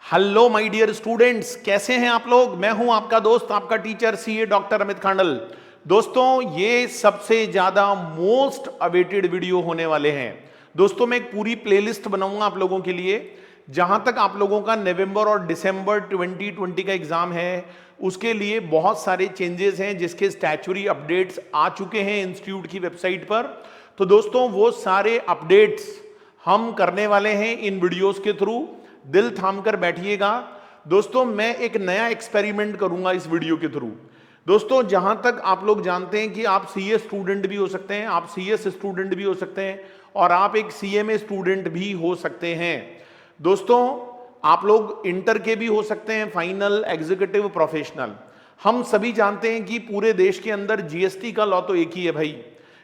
Hello my dear students, कैसे हैं आप लोग। मैं हूं आपका दोस्त, आपका teacher CA doctor Amit Khandal. दोस्तों, ये सबसे ज्यादा मोस्ट अवेटेड वीडियो होने वाले हैं। दोस्तों, मैं एक पूरी प्लेलिस्ट बनाऊंगा आप लोगों के लिए। जहां तक आप लोगों का नवंबर और दिसंबर 2020 का एग्जाम है, उसके लिए बहुत सारे चेंजेस हैं जिसके स्टैच्यूरी अपडेट्स आ चुके हैं इंस्टीट्यूट की वेबसाइट पर। तो दोस्तों, वो सारे अपडेट्स हम करने वाले हैं इन वीडियोस के थ्रू। दिल थाम कर बैठिएगा दोस्तों। मैं एक नया एक्सपेरिमेंट करूंगा इस वीडियो के थ्रू। दोस्तों, जहां तक आप लोग जानते हैं कि आप सीए स्टूडेंट भी हो सकते हैं, आप सीएस स्टूडेंट भी हो सकते हैं और आप एक सीएमए स्टूडेंट भी हो सकते हैं। दोस्तों, आप लोग इंटर के भी हो सकते हैं, फाइनल, एग्जीक्यूटिव, प्रोफेशनल। हम सभी जानते हैं कि पूरे देश के अंदर जीएसटी का लॉ तो एक ही है भाई,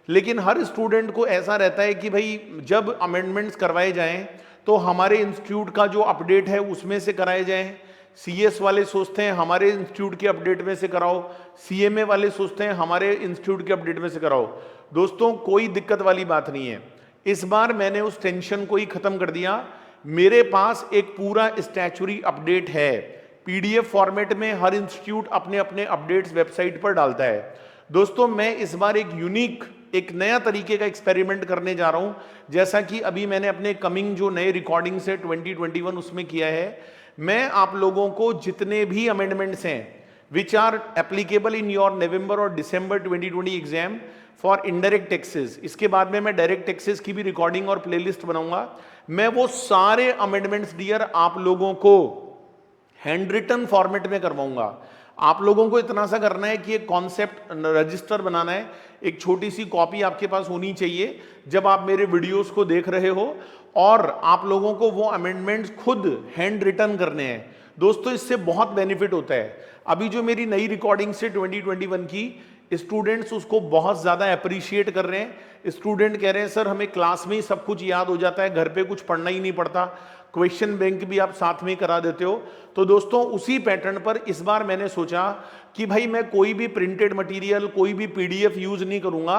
लेकिन हर स्टूडेंट को ऐसा रहता है कि भाई जब अमेंडमेंट्स करवाए जाएं तो हमारे इंस्टीट्यूट का जो अपडेट है उसमें से कराए जाएं। सीएस वाले सोचते हैं हमारे इंस्टीट्यूट के अपडेट में से कराओ, सीएमए वाले सोचते हैं हमारे इंस्टीट्यूट के अपडेट में से कराओ। दोस्तों, कोई दिक्कत वाली बात नहीं है। इस बार मैंने उस टेंशन को ही खत्म कर दिया। मेरे पास एक पूरा स्टैच्यूरी अपडेट है, पीडीएफ फॉर्मेट में। हर इंस्टीट्यूट अपने अपने अपडेट्स वेबसाइट पर डालता है। दोस्तों, मैं इस बार एक यूनिक, एक नया तरीके का एक्सपेरिमेंट करने जा रहा हूं। जैसा कि अभी मैंने अपने कमिंग जो नए रिकॉर्डिंग से 2021 उसमें किया है, मैं आप लोगों को जितने भी अमेंडमेंट्स हैं which are applicable in your November और December 2020 exam for indirect taxes, इसके बाद में मैं डायरेक्ट टैक्सेस की भी रिकॉर्डिंग और प्लेलिस्ट बनाऊंगा। मैं वो सारे अमेंडमेंट्स डियर आप लोगों को हैंड रिटन फॉर्मेट में करवाऊंगा। आप लोगों को इतना सा करना है कि एक कॉन्सेप्ट रजिस्टर बनाना है, एक छोटी सी कॉपी आपके पास होनी चाहिए जब आप मेरे वीडियोस को देख रहे हो, और आप लोगों को वो अमेंडमेंट्स खुद हैंड रिटन करने हैं। दोस्तों, इससे बहुत बेनिफिट होता है। अभी जो मेरी नई रिकॉर्डिंग से 2021 की, स्टूडेंट्स उसको बहुत ज्यादा अप्रिशिएट कर रहे हैं। स्टूडेंट कह रहे हैं सर हमें क्लास में ही सब कुछ याद हो जाता है, घर पे कुछ पढ़ना ही नहीं पड़ता, क्वेश्चन बैंक भी आप साथ में करा देते हो। तो दोस्तों, उसी पैटर्न पर इस बार मैंने सोचा कि भाई मैं कोई भी प्रिंटेड मटेरियल, कोई भी पीडीएफ यूज नहीं करूंगा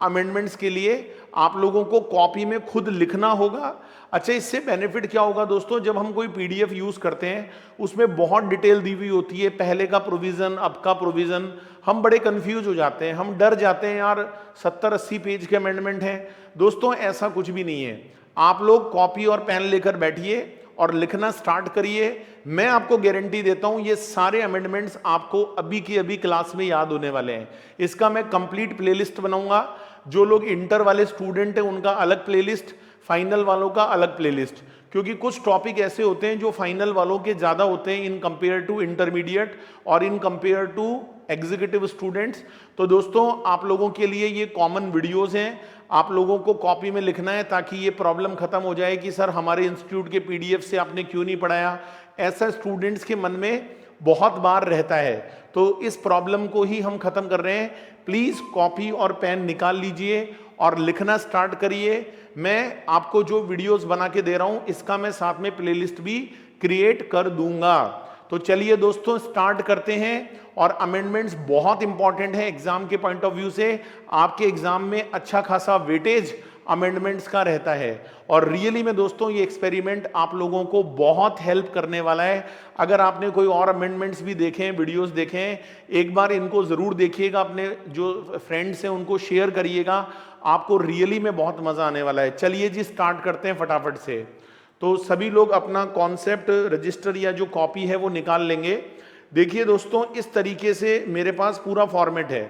अमेंडमेंट्स के लिए। आप लोगों को कॉपी में खुद लिखना होगा। अच्छा, इससे बेनिफिट क्या होगा दोस्तों, जब हम कोई पीडीएफ यूज करते हैं उसमें बहुत डिटेल दी हुई होती है, पहले का प्रोविजन, अब का प्रोविजन। हम बड़े कंफ्यूज हो जाते हैं, हम डर जाते हैं यार 70-80 पेज के अमेंडमेंट हैं। दोस्तों, ऐसा कुछ भी नहीं है। आप लोग कॉपी और पेन लेकर बैठिए और लिखना स्टार्ट करिए। मैं आपको गारंटी देता हूं ये सारे अमेंडमेंट्स आपको अभी की अभी क्लास में याद होने वाले हैं। इसका मैं कंप्लीट प्लेलिस्ट बनाऊंगा। जो लोग इंटर वाले स्टूडेंट हैं उनका अलग प्लेलिस्ट, फाइनल वालों का अलग प्लेलिस्ट, क्योंकि कुछ टॉपिक ऐसे होते हैं जो फाइनल वालों के ज्यादा होते हैं इन कंपेयर टू इंटरमीडिएट और in compare to executive students. तो दोस्तों, आप लोगों के लिए ये कॉमन वीडियोस हैं। आप लोगों को कॉपी में लिखना है ताकि ये प्रॉब्लम खत्म हो जाए कि सर हमारे इंस्टीट्यूट के पीडीएफ से आपने क्यों नहीं पढ़ाया। ऐसा स्टूडेंट्स के मन में बहुत बार रहता है। तो इस प्रॉब्लम को ही हम खत्म कर रहे हैं। प्लीज कॉपी और पेन निकाल लीजिए और लिखना स्टार्ट करिए। मैं आपको जो वीडियोस बना के दे रहा हूं इसका मैं साथ में प्लेलिस्ट भी क्रिएट कर दूंगा। तो चलिए दोस्तों, स्टार्ट करते हैं। और अमेंडमेंट्स बहुत इंपॉर्टेंट है एग्जाम के पॉइंट ऑफ व्यू से। आपके एग्जाम में अच्छा खासा वेटेज अमेंडमेंट्स का रहता है और रियली में दोस्तों ये एक्सपेरिमेंट आप लोगों को बहुत हेल्प करने वाला है। अगर आपने कोई और अमेंडमेंट्स भी देखे हैं, वीडियोस देखे हैं, एक बार इनको जरूर देखिएगा, अपने जो फ्रेंड्स हैं उनको शेयर करिएगा। आपको रियली में बहुत मजा आने वाला है। चलिए जी, स्टार्ट करते हैं फटाफट से। तो सभी लोग अपना कॉन्सेप्ट रजिस्टर या जो कॉपी है वो निकाल लेंगे। देखिए दोस्तों, इस तरीके से मेरे पास पूरा फॉर्मेट है।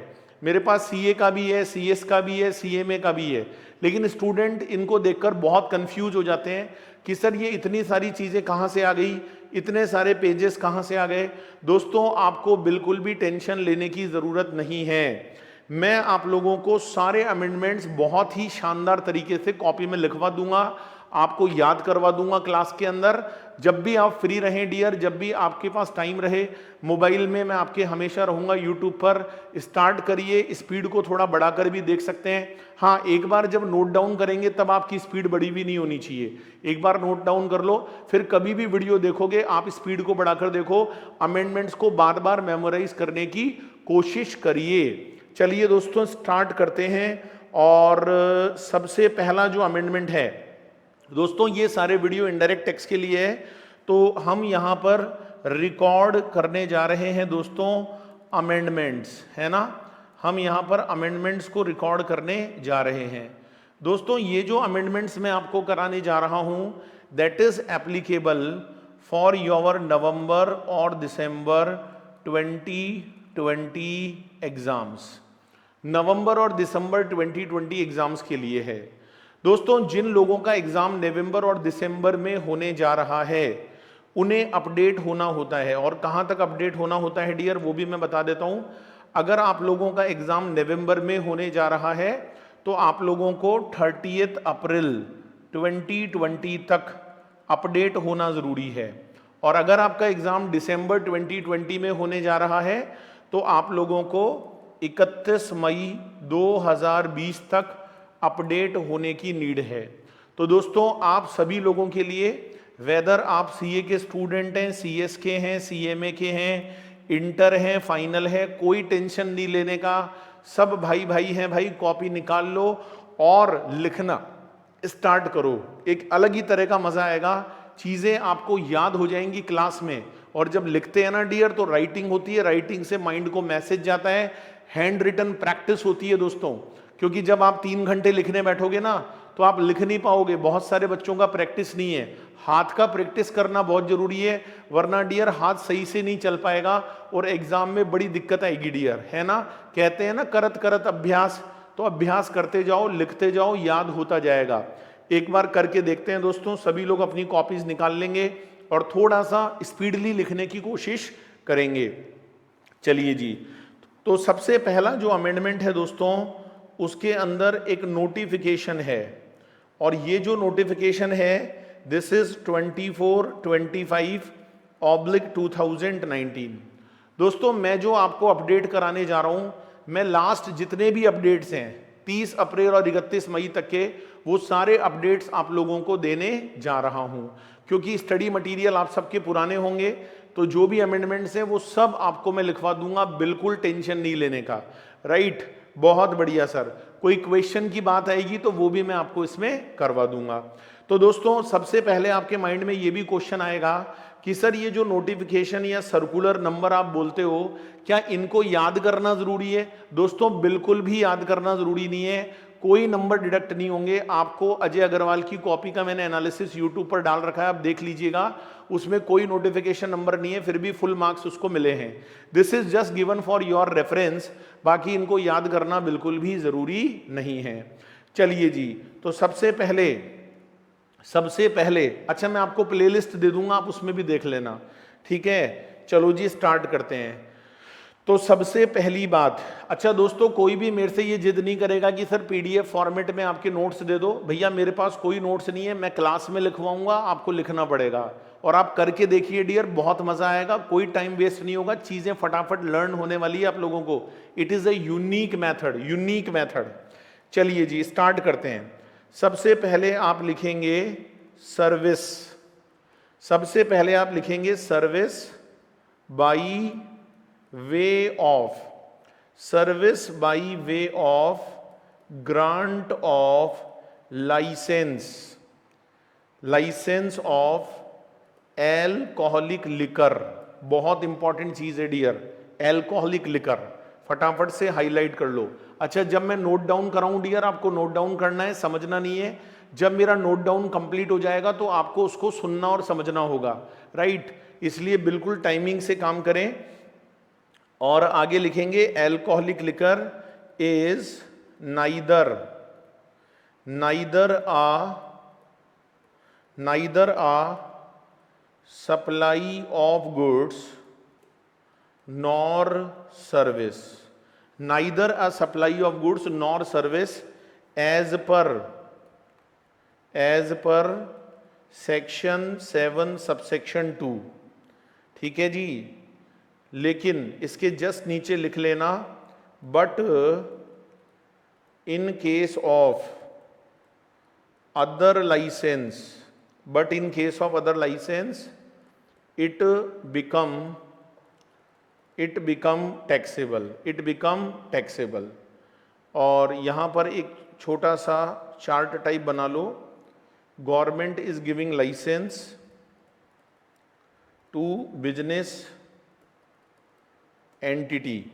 मेरे पास सीए का भी है, सीएस का भी है, सीएमए का भी है। लेकिन स्टूडेंट इनको देखकर बहुत कंफ्यूज हो जाते हैं कि सर ये इतनी सारी चीजें कहां से आ गई, इतने सारे पेजेस कहां से आ गए। दोस्तों, आपको बिल्कुल भी टेंशन लेने की जरूरत नहीं है। मैं आप लोगों को सारे अमेंडमेंट्स बहुत ही शानदार तरीके से कॉपी में लिखवा दूंगा, आपको याद करवा दूंगा क्लास के अंदर। जब भी आप फ्री रहें डियर, जब भी आपके पास टाइम रहे, मोबाइल में मैं आपके हमेशा रहूंगा यूट्यूब पर। स्टार्ट करिए, स्पीड को थोड़ा बढ़ाकर भी देख सकते हैं। हाँ, एक बार जब नोट डाउन करेंगे तब आपकी स्पीड बढ़ी भी नहीं होनी चाहिए। एक बार नोट डाउन कर लो, फिर कभी भी वीडियो देखोगे आप स्पीड को बढ़ाकर देखो। अमेंडमेंट्स को बार बार मेमोराइज करने की कोशिश करिए। चलिए दोस्तों, स्टार्ट करते हैं। और सबसे पहला जो अमेंडमेंट है दोस्तों, ये सारे वीडियो इनडायरेक्ट टैक्स के लिए है। तो हम यहाँ पर रिकॉर्ड करने जा रहे हैं दोस्तों अमेंडमेंट्स, है ना। हम यहाँ पर अमेंडमेंट्स को रिकॉर्ड करने जा रहे हैं दोस्तों। ये जो अमेंडमेंट्स मैं आपको कराने जा रहा हूँ that is applicable for your November और दिसंबर 2020 एग्जाम्स। नवंबर और दिसंबर 2020 एग्जाम्स के लिए है दोस्तों। जिन लोगों का एग्जाम नवंबर और दिसंबर में होने जा रहा है उन्हें अपडेट होना होता है। और कहां तक अपडेट होना होता है डियर, वो भी मैं बता देता हूं। अगर आप लोगों का एग्जाम नवंबर में होने जा रहा है तो आप लोगों को 30 अप्रैल 2020 तक अपडेट होना जरूरी है। और अगर आपका एग्जाम दिसंबर 2020 में होने जा रहा है तो आप लोगों को 31 मई 2020 तक अपडेट होने की नीड है। तो दोस्तों आप सभी लोगों के लिए, वेदर आप सीए के स्टूडेंट हैं, सीएस के हैं, सीएमए के हैं, इंटर हैं, फाइनल है, कोई टेंशन नहीं लेने का। सब भाई भाई हैं भाई, कॉपी निकाल लो और लिखना स्टार्ट करो। एक अलग ही तरह का मजा आएगा, चीजें आपको याद हो जाएंगी क्लास में। और जब लिखते हैं ना डियर तो राइटिंग होती है, राइटिंग से माइंड को मैसेज जाता है, हैंड रिटन प्रैक्टिस होती है दोस्तों। क्योंकि जब आप 3 घंटे लिखने बैठोगे ना तो आप लिख नहीं पाओगे। बहुत सारे बच्चों का प्रैक्टिस नहीं है, हाथ का प्रैक्टिस करना बहुत जरूरी है, वरना डियर हाथ सही से नहीं चल पाएगा और एग्जाम में बड़ी दिक्कत आएगी डियर, है ना। कहते हैं ना करत करत अभ्यास, तो अभ्यास करते जाओ, लिखते जाओ, याद होता जाएगा। एक बार करके देखते हैं दोस्तों। सभी लोग अपनी कॉपीज निकाल लेंगे और थोड़ा सा स्पीडली लिखने की कोशिश करेंगे। चलिए जी, तो सबसे पहला जो अमेंडमेंट है दोस्तों उसके अंदर एक नोटिफिकेशन है। और ये जो नोटिफिकेशन है दिस इज 2425/2019। दोस्तों मैं जो आपको अपडेट कराने जा रहा हूं, मैं लास्ट जितने भी अपडेट्स हैं 30 अप्रैल और 31 मई तक के, वो सारे अपडेट्स आप लोगों को देने जा रहा हूं। क्योंकि स्टडी मटेरियल आप सबके पुराने होंगे, तो जो भी अमेंडमेंट्स हैं वो सब आपको मैं लिखवा दूंगा, बिल्कुल टेंशन नहीं लेने का। राइट, बहुत बढ़िया सर। कोई क्वेश्चन की बात आएगी तो वो भी मैं आपको इसमें करवा दूंगा। तो दोस्तों सबसे पहले आपके माइंड में ये भी क्वेश्चन आएगा कि सर ये जो नोटिफिकेशन या सर्कुलर नंबर आप बोलते हो, क्या इनको याद करना जरूरी है? दोस्तों बिल्कुल भी याद करना जरूरी नहीं है, कोई नंबर डिडक्ट नहीं होंगे। आपको अजय अग्रवाल की कॉपी का मैंने एनालिसिस यूट्यूब पर डाल रखा है, आप देख लीजिएगा, उसमें कोई नोटिफिकेशन नंबर नहीं है, फिर भी फुल मार्क्स उसको मिले हैं। This is just given for your reference, बाकी इनको याद करना बिल्कुल भी जरूरी नहीं है। चलिए जी, तो सबसे पहले अच्छा मैं आपको प्लेलिस्ट दे दूंगा, आप उसमें भी देख लेना, ठीक है। चलो जी स्टार्ट करते हैं। तो सबसे पहली बात, अच्छा दोस्तों कोई भी मेरे से ये जिद नहीं करेगा कि सर पीडीएफ फॉर्मेट में आपके नोट्स दे दो। भैया मेरे पास कोई नोट्स नहीं है, मैं क्लास में लिखवाऊंगा, आपको लिखना पड़ेगा। और आप करके देखिए डियर, बहुत मजा आएगा, कोई टाइम वेस्ट नहीं होगा, चीजें फटाफट लर्न होने वाली है आप लोगों को। It is a unique method. चलिए जी स्टार्ट करते हैं। सबसे पहले आप लिखेंगे सर्विस। सबसे पहले आप लिखेंगे service by way of grant of licence of alcoholic liquor. बहुत इंपॉर्टेंट चीज है डियर, एल्कोहलिक लिकर, फटाफट से हाईलाइट कर लो। अच्छा जब मैं नोट डाउन कराऊं डियर, आपको नोट डाउन करना है, समझना नहीं है। जब मेरा नोट डाउन कंप्लीट हो जाएगा तो आपको उसको सुनना और समझना होगा, राइट। इसलिए बिल्कुल टाइमिंग से काम करें। और आगे लिखेंगे alcoholic liquor is neither a supply of goods nor service. Neither a supply of goods nor service as per section 7 subsection 2, ठीक है जी। लेकिन इसके जस्ट नीचे लिख लेना but in case of other licence it become taxable. और यहां पर एक छोटा सा चार्ट टाइप बना लो। Government is giving licence to business entity,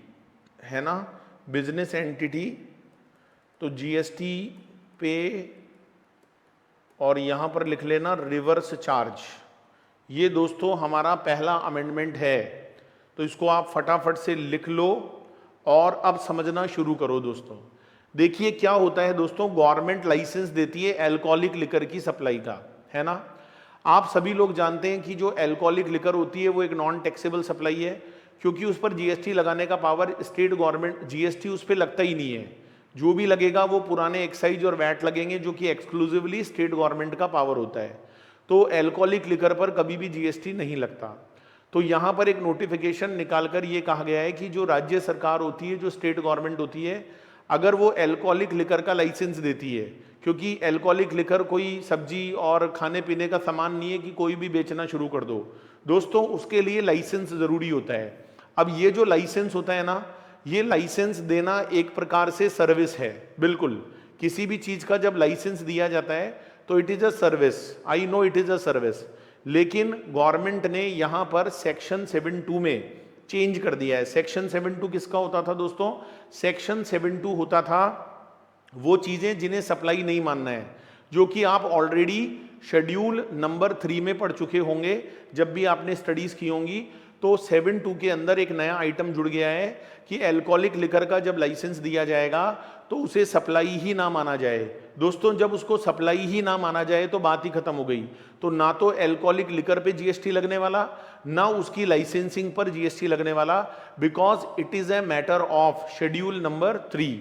है ना, बिजनेस एंटिटी, तो जीएसटी पे और यहां पर लिख लेना रिवर्स चार्ज। ये दोस्तों हमारा पहला अमेंडमेंट है, तो इसको आप फटाफट से लिख लो और अब समझना शुरू करो दोस्तों। देखिए क्या होता है दोस्तों, गवर्नमेंट लाइसेंस देती है अल्कोहलिक लिकर की सप्लाई का, है ना। आप सभी लोग जानते हैं कि जो अल्कोहलिक लिकर होती है वो एक नॉन टैक्सेबल सप्लाई है, क्योंकि उस पर जीएसटी लगाने का पावर स्टेट गवर्नमेंट, जीएसटी उस पर लगता ही नहीं है। जो भी लगेगा वो पुराने एक्साइज और वैट लगेंगे, जो कि एक्सक्लूसिवली स्टेट गवर्नमेंट का पावर होता है। तो अल्कोहलिक लिकर पर कभी भी जीएसटी नहीं लगता। तो यहां पर एक नोटिफिकेशन निकालकर ये कहा गया है कि जो राज्य सरकार होती है, जो स्टेट गवर्नमेंट होती है, अगर वो अल्कोहलिक लिकर का लाइसेंस देती है, क्योंकि अल्कोहलिक लिकर कोई सब्जी और खाने पीने का सामान नहीं है कि कोई भी बेचना शुरू कर दो दोस्तों, उसके लिए लाइसेंस जरूरी होता है। अब ये जो लाइसेंस होता है ना, ये लाइसेंस देना एक प्रकार से सर्विस है। बिल्कुल, किसी भी चीज का जब लाइसेंस दिया जाता है तो it is a service, I know it is a service. लेकिन गवर्नमेंट ने यहां पर सेक्शन 7(2) में चेंज कर दिया है। सेक्शन 7(2) किसका होता था दोस्तों? सेक्शन 7(2) होता था वो चीजें जिन्हें सप्लाई नहीं मानना है, जो कि आप ऑलरेडी शेड्यूल नंबर 3 में पढ़ चुके होंगे जब भी आपने स्टडीज की होंगी। तो 7(2) के अंदर एक नया आइटम जुड़ गया है कि अल्कोहलिक लिकर का जब लाइसेंस दिया जाएगा तो उसे सप्लाई ही ना माना जाए। दोस्तों जब उसको सप्लाई ही ना माना जाए तो बात ही खत्म हो गई। तो ना तो अल्कोहलिक लिकर पे जीएसटी लगने वाला, ना उसकी लाइसेंसिंग पर जीएसटी लगने वाला, because it is a matter of schedule number 3।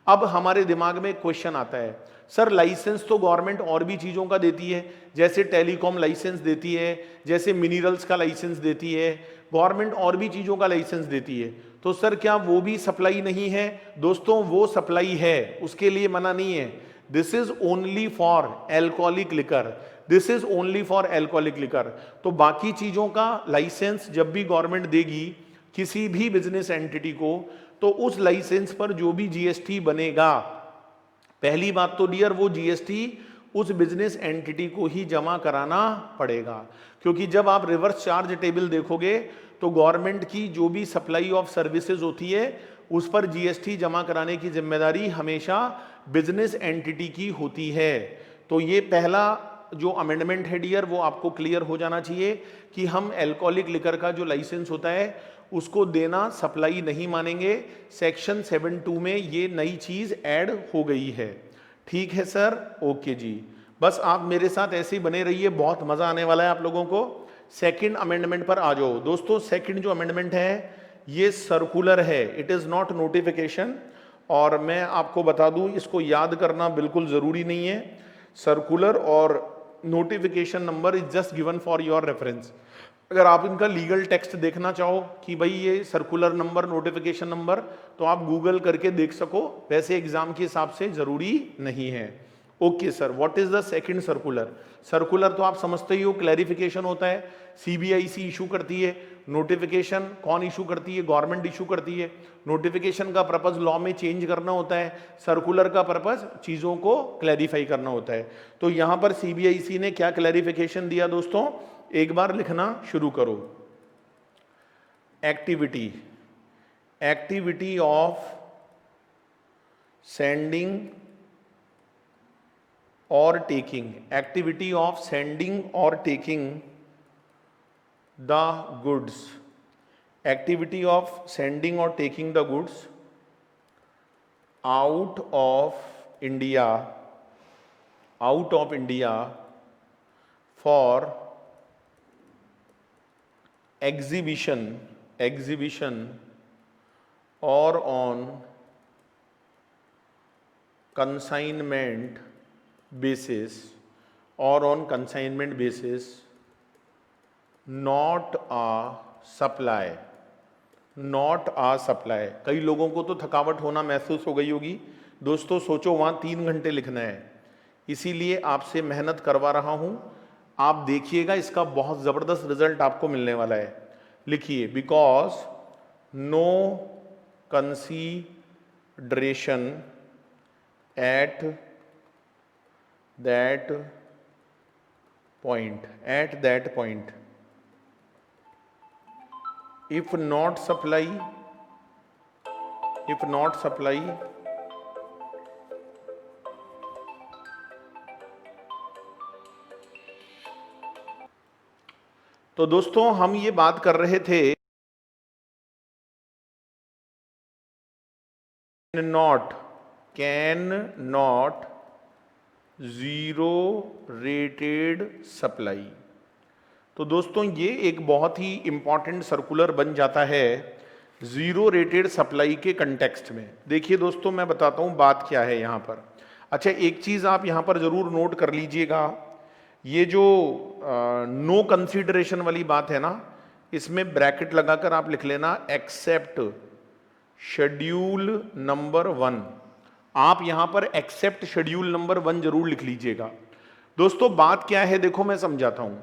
अब हमारे दिमाग में क्वेश्चन आता है, सर लाइसेंस तो गवर्नमेंट और भी चीजों का देती है, जैसे टेलीकॉम लाइसेंस देती है, जैसे मिनरल्स का लाइसेंस देती है, गवर्नमेंट और भी चीजों का लाइसेंस देती है, तो सर क्या वो भी सप्लाई नहीं है? दोस्तों वो सप्लाई है, उसके लिए मना नहीं है। This is only for alcoholic liquor, this is only for alcoholic liquor. तो बाकी चीजों का लाइसेंस जब भी गवर्नमेंट देगी किसी भी बिजनेस एंटिटी को, तो उस लाइसेंस पर जो भी जीएसटी बनेगा, पहली बात तो डियर वो जीएसटी उस बिजनेस एंटिटी को ही जमा कराना पड़ेगा। क्योंकि जब आप रिवर्स चार्ज टेबल देखोगे तो गवर्नमेंट की जो भी सप्लाई ऑफ सर्विसेज होती है उस पर जीएसटी जमा कराने की जिम्मेदारी हमेशा बिजनेस एंटिटी की होती है। तो ये पहला जो अमेंडमेंट है डियर वो आपको क्लियर हो जाना चाहिए कि हम अल्कोहलिक लिकर का जो लाइसेंस होता है उसको देना सप्लाई नहीं मानेंगे। सेक्शन 7(2) में ये नई चीज ऐड हो गई है। ठीक है सर, ओके जी, बस आप मेरे साथ ऐसे ही बने रहिए, बहुत मजा आने वाला है आप लोगों को। सेकंड अमेंडमेंट पर आ जाओ दोस्तों। सेकंड जो अमेंडमेंट है ये सर्कुलर है, इट इज नॉट नोटिफिकेशन। और मैं आपको बता दूं इसको याद करना बिल्कुल जरूरी नहीं है। सर्कुलर और notification number is just given for your reference. अगर आप इनका लीगल टेक्स्ट देखना चाहो कि भाई ये सर्कुलर नंबर, नोटिफिकेशन नंबर, तो आप गूगल करके देख सको, वैसे एग्जाम के हिसाब से जरूरी नहीं है। Okay sir, what is the second circular? Circular तो आप समझते ही हो, क्लैरिफिकेशन होता है। सीबीआईसी इशू करती है, नोटिफिकेशन कौन इशू करती है? गवर्नमेंट इशू करती है। नोटिफिकेशन का पर्पज लॉ में चेंज करना होता है, सर्कुलर का पर्पज चीजों को क्लैरिफाई करना होता है। तो यहां पर सीबीआईसी ने क्या क्लैरिफिकेशन दिया दोस्तों, एक बार लिखना शुरू करो। एक्टिविटी, एक्टिविटी ऑफ सेंडिंग और टेकिंग, एक्टिविटी ऑफ सेंडिंग और taking the goods, activity of sending और taking the goods out of India, out of India for exhibition, exhibition or on consignment basis, or on consignment basis, not a supply, not a supply। कई लोगों को तो थकावट होना महसूस हो गई होगी दोस्तों, सोचो वहां 3 घंटे लिखना है, इसीलिए आपसे मेहनत करवा रहा हूं। आप देखिएगा इसका बहुत जबरदस्त रिजल्ट आपको मिलने वाला है। लिखिए, because no consideration at that point, at that point if not supply, if not supply तो दोस्तों हम ये बात कर रहे थे can not zero rated supply. तो दोस्तों ये एक बहुत ही इंपॉर्टेंट सर्कुलर बन जाता है जीरो रेटेड सप्लाई के कंटेक्स्ट में। देखिए दोस्तों मैं बताता हूं बात क्या है यहां पर। अच्छा एक चीज आप यहां पर जरूर नोट कर लीजिएगा, ये जो नो कंसीडरेशन वाली बात है ना, इसमें ब्रैकेट लगाकर आप लिख लेना एक्सेप्ट शेड्यूल नंबर 1। आप यहां पर एक्सेप्ट शेड्यूल नंबर 1 जरूर लिख लीजिएगा। दोस्तों बात क्या है देखो मैं समझाता हूं।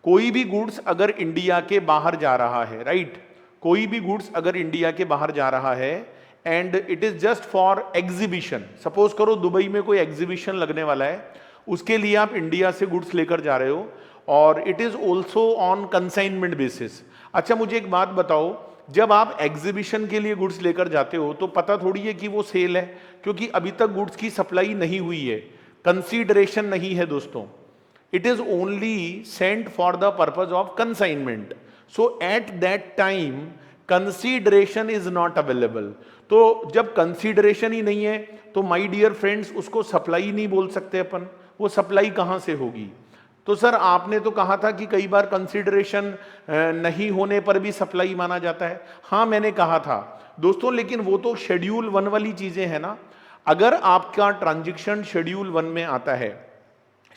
कोई भी गुड्स अगर इंडिया के बाहर जा रहा है, राइट, कोई भी गुड्स अगर इंडिया के बाहर जा रहा है and it is just for exhibition, suppose करो दुबई में कोई एग्जीबिशन लगने वाला है, उसके लिए आप इंडिया से गुड्स लेकर जा रहे हो और it is also on consignment basis. अच्छा मुझे एक बात बताओ, जब आप एग्जीबिशन के लिए गुड्स लेकर जाते हो तो पता थोड़ी है कि वो सेल है, क्योंकि अभी तक गुड्स की सप्लाई नहीं हुई है, कंसीडरेशन नहीं है दोस्तों। It is only sent for the purpose of consignment, so at that time consideration is not available. तो जब कंसीडरेशन ही नहीं है तो माय डियर फ्रेंड्स उसको सप्लाई नहीं बोल सकते अपन, वो सप्लाई कहां से होगी। तो सर आपने तो कहा था कि कई बार कंसीडरेशन नहीं होने पर भी सप्लाई माना जाता है। हाँ मैंने कहा था दोस्तों, लेकिन वो तो शेड्यूल 1 वाली चीजें हैं ना। अगर आपका ट्रांजैक्शन शेड्यूल 1 में आता है,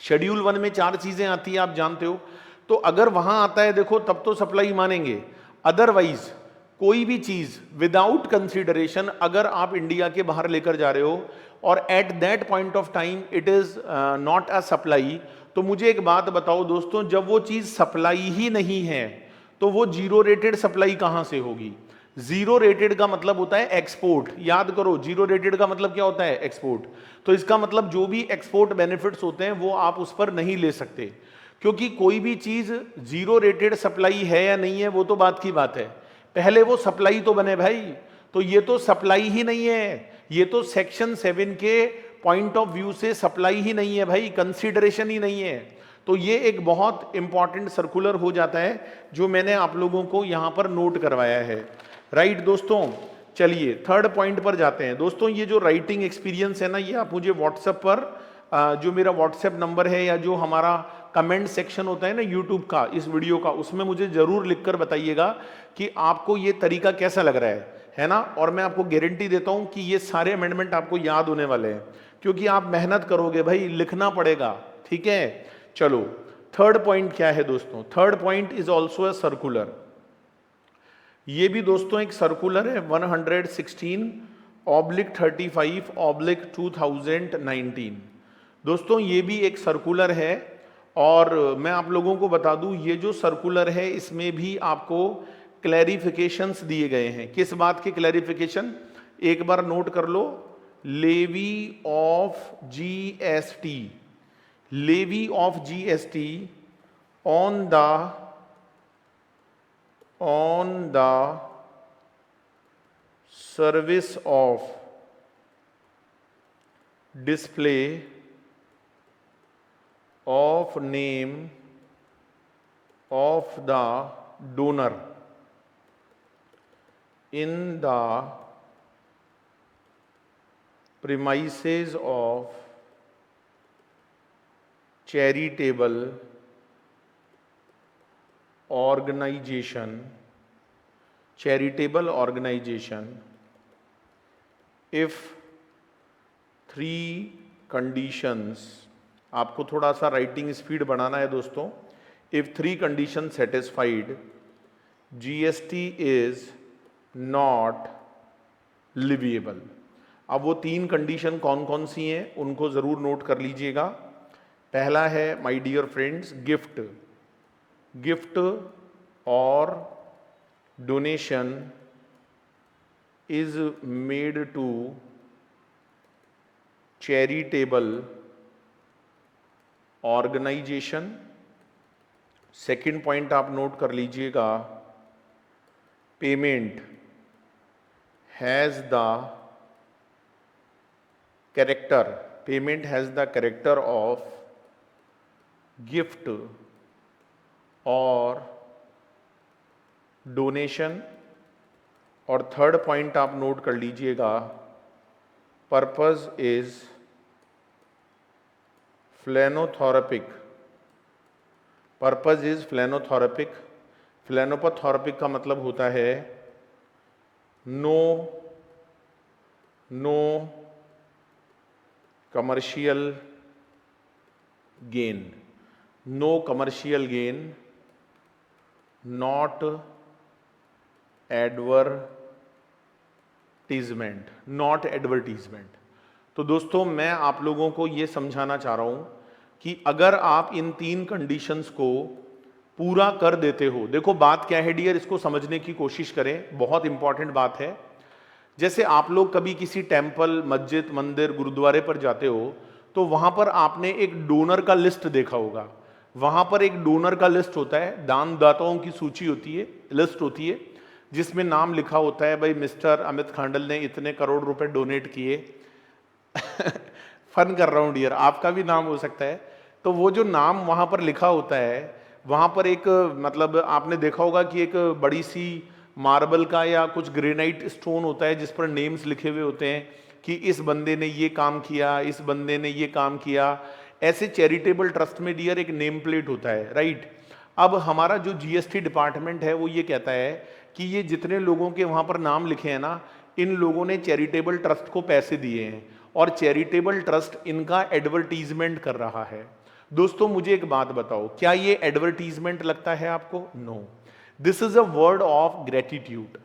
शेड्यूल 1 में 4 चीजें आती है आप जानते हो, तो अगर वहां आता है देखो तब तो सप्लाई मानेंगे। अदरवाइज कोई भी चीज विदाउट कंसीडरेशन अगर आप इंडिया के बाहर लेकर जा रहे हो और eight that point of time it is not a supply, तो मुझे एक बात बताओ दोस्तों, जब वो चीज सप्लाई ही नहीं है तो वो जीरो रेटेड सप्लाई कहां से होगी। जीरो रेटेड का मतलब होता है एक्सपोर्ट, याद करो जीरो रेटेड का मतलब क्या होता है, एक्सपोर्ट। तो इसका मतलब जो भी एक्सपोर्ट बेनिफिट्स होते हैं वो आप उस पर नहीं ले सकते, क्योंकि कोई भी चीज जीरो रेटेड सप्लाई है या नहीं है वो तो बात की बात है, पहले वो सप्लाई तो बने भाई। तो ये तो सप्लाई ही नहीं है, ये तो सेक्शन 7 के पॉइंट ऑफ व्यू से सप्लाई ही नहीं है भाई, कंसीडरेशन ही नहीं है। तो ये एक बहुत इंपॉर्टेंट सर्कुलर हो जाता है जो मैंने आप लोगों को यहां पर नोट करवाया है, राइट दोस्तों। चलिए थर्ड पॉइंट पर जाते हैं दोस्तों। ये जो राइटिंग एक्सपीरियंस है ना, ये आप मुझे व्हाट्सएप पर जो मेरा व्हाट्सएप नंबर है या जो हमारा कमेंट सेक्शन होता है ना यूट्यूब का इस वीडियो का, उसमें मुझे जरूर लिखकर बताइएगा कि आपको ये तरीका कैसा लग रहा है ना। और मैं आपको गारंटी देता हूं कि ये सारे अमेंडमेंट आपको याद होने वाले हैं, क्योंकि आप मेहनत करोगे भाई, लिखना पड़ेगा, ठीक है। चलो थर्ड पॉइंट क्या है दोस्तों, third point is also a circular. ये भी दोस्तों एक सर्कुलर है 116/35/2019। दोस्तों ये भी एक सर्कुलर है और मैं आप लोगों को बता दूं ये जो सर्कुलर है इसमें भी आपको क्लैरिफिकेशंस दिए गए हैं। किस बात के क्लैरिफिकेशन, एक बार नोट कर लो, levy of GST, levy of GST on the service of display of name of the donor in the premises of charitable organization if 3 conditions, आपको थोड़ा सा राइटिंग स्पीड बढ़ाना है दोस्तों, if 3 conditions satisfied GST is not leviable. अब वो 3 condition कौन कौन सी हैं उनको जरूर नोट कर लीजिएगा। पहला है माय डियर फ्रेंड्स, गिफ्ट और donation is made to charitable organisation. Second point आप नोट कर लीजिएगा, payment has the character of gift और डोनेशन। और थर्ड पॉइंट आप नोट कर लीजिएगा, पर्पस इज फ्लेनोथोरेपिक। फ्लेनोपथोरेपिक का मतलब होता है no commercial gain, not advertisement. तो दोस्तों मैं आप लोगों को ये समझाना चाह रहा हूं कि अगर आप इन 3 कंडीशंस को पूरा कर देते हो, देखो बात क्या है डियर, इसको समझने की कोशिश करें, बहुत इंपॉर्टेंट बात है। जैसे आप लोग कभी किसी टेम्पल, मस्जिद, मंदिर, गुरुद्वारे पर जाते हो तो वहां पर आपने एक डोनर का लिस्ट देखा होगा। वहां पर एक डोनर का लिस्ट होता है, दानदाताओं की सूची होती है, लिस्ट होती है, जिसमें नाम लिखा होता है भाई मिस्टर अमित खांडल ने इतने करोड़ रुपए डोनेट किए। फन कर रहा हूं डियर, आपका भी नाम हो सकता है। तो वो जो नाम वहां पर लिखा होता है, वहां पर एक मतलब आपने देखा होगा कि एक बड़ी सी मार्बल का या कुछ ग्रेनाइट स्टोन होता है जिस पर नेम्स लिखे हुए होते हैं कि इस बंदे ने ये काम किया, इस बंदे ने ये काम किया। ऐसे चैरिटेबल ट्रस्ट में डियर एक नेम प्लेट होता है, राइट। अब हमारा जो जीएसटी डिपार्टमेंट है वो ये कहता है कि ये जितने लोगों के वहां पर नाम लिखे हैं ना, इन लोगों ने चैरिटेबल ट्रस्ट को पैसे दिए हैं और चैरिटेबल ट्रस्ट इनका एडवर्टीजमेंट कर रहा है। दोस्तों मुझे एक बात बताओ, क्या ये एडवर्टीजमेंट लगता है आपको? No, this is a word of gratitude.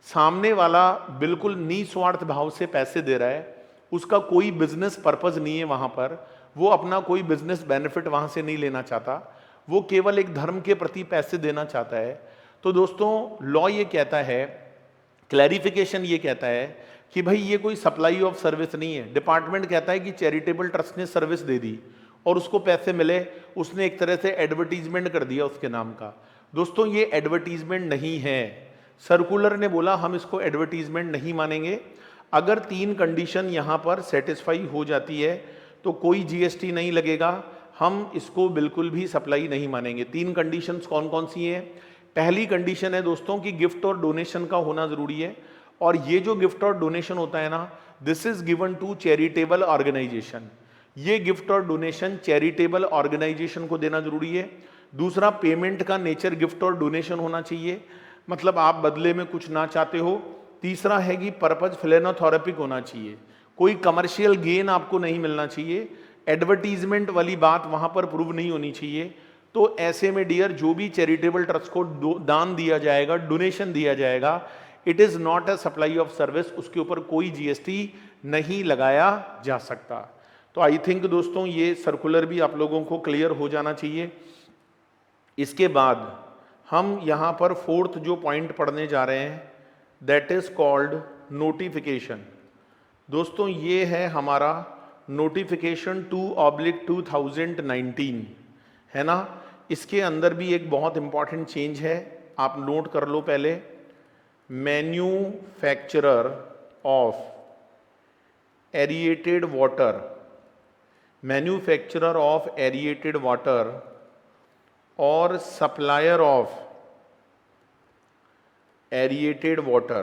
सामने वाला बिल्कुल निस्वार्थ भाव से पैसे दे रहा है, उसका कोई बिजनेस पर्पस नहीं है वहां पर, वो अपना कोई बिजनेस बेनिफिट वहां से नहीं लेना चाहता, वो केवल एक धर्म के प्रति पैसे देना चाहता है। तो दोस्तों लॉ ये कहता है, क्लैरिफिकेशन ये कहता है कि भाई ये कोई सप्लाई ऑफ सर्विस नहीं है। डिपार्टमेंट कहता है कि चैरिटेबल ट्रस्ट ने सर्विस दे दी और उसको पैसे मिले, उसने एक तरह से एडवर्टीजमेंट कर दिया उसके नाम का। दोस्तों ये एडवर्टीजमेंट नहीं है, सर्कुलर ने बोला हम इसको एडवर्टीजमेंट नहीं मानेंगे। अगर 3 कंडीशन यहां पर सेटिस्फाई हो जाती है तो कोई जीएसटी नहीं लगेगा, हम इसको बिल्कुल भी सप्लाई नहीं मानेंगे। 3 कंडीशंस कौन कौन सी हैं? पहली कंडीशन है दोस्तों कि गिफ्ट और डोनेशन का होना जरूरी है, और ये जो गिफ्ट और डोनेशन होता है ना, this is given to charitable organisation. ये गिफ्ट और डोनेशन चैरिटेबल ऑर्गेनाइजेशन को देना जरूरी है। दूसरा, पेमेंट का नेचर गिफ्ट और डोनेशन होना चाहिए, मतलब आप बदले में कुछ ना चाहते हो। तीसरा है कि पर्पज फिलेनोथोरेपिक होना चाहिए, कोई कमर्शियल गेन आपको नहीं मिलना चाहिए, एडवर्टीजमेंट वाली बात वहां पर प्रूव नहीं होनी चाहिए। तो ऐसे में डियर जो भी चैरिटेबल ट्रस्ट को दान दिया जाएगा, डोनेशन दिया जाएगा, it is not a supply of service, उसके ऊपर कोई जीएसटी नहीं लगाया जा सकता। तो आई थिंक दोस्तों ये सर्कुलर भी आप लोगों को क्लियर हो जाना चाहिए। इसके बाद हम यहां पर 4th जो पॉइंट पढ़ने जा रहे हैं, दैट इज कॉल्ड नोटिफिकेशन। दोस्तों ये है हमारा नोटिफिकेशन 2/2019, है ना। इसके अंदर भी एक बहुत इंपॉर्टेंट चेंज है, आप नोट कर लो पहले। मैन्युफैक्चरर ऑफ एरिएटेड वाटर और supplier of aerated water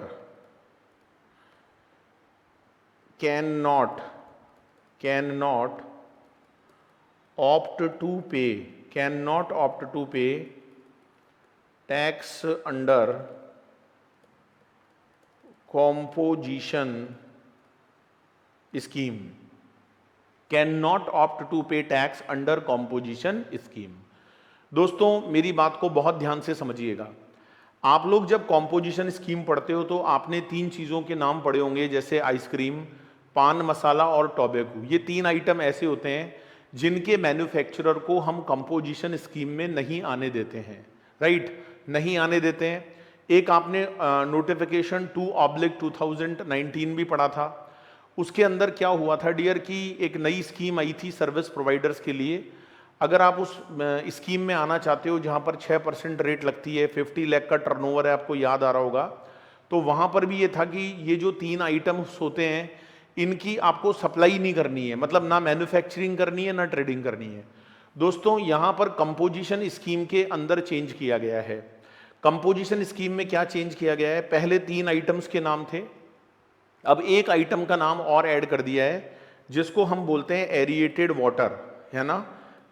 can not opt to pay tax under composition scheme, cannot opt to pay tax under composition scheme। दोस्तों मेरी बात को बहुत ध्यान से समझिएगा। आप लोग जब कॉम्पोजिशन स्कीम पढ़ते हो तो आपने 3 चीजों के नाम पढ़े होंगे, जैसे आइसक्रीम, पान मसाला और टोबैको। ये 3 आइटम ऐसे होते हैं जिनके मैन्युफैक्चरर को हम कंपोजिशन स्कीम में नहीं आने देते हैं, राइट, नहीं आने देते हैं। एक आपने नोटिफिकेशन 2/2019 भी पढ़ा था। उसके अंदर क्या हुआ था डियर कि एक नई स्कीम आई थी सर्विस प्रोवाइडर्स के लिए। अगर आप उस स्कीम में आना चाहते हो जहां पर 6% रेट लगती है, 50 लाख का टर्नओवर है, आपको याद आ रहा होगा, तो वहां पर भी ये था कि ये जो 3 आइटम्स होते हैं इनकी आपको सप्लाई नहीं करनी है, मतलब ना मैन्युफैक्चरिंग करनी है ना ट्रेडिंग करनी है। दोस्तों यहां पर कंपोजिशन स्कीम के अंदर चेंज किया गया है। कंपोजिशन स्कीम में क्या चेंज किया गया है, पहले 3 आइटम्स के नाम थे, अब एक आइटम का नाम और ऐड कर दिया है जिसको हम बोलते हैं एरिएटेड वाटर, है ना,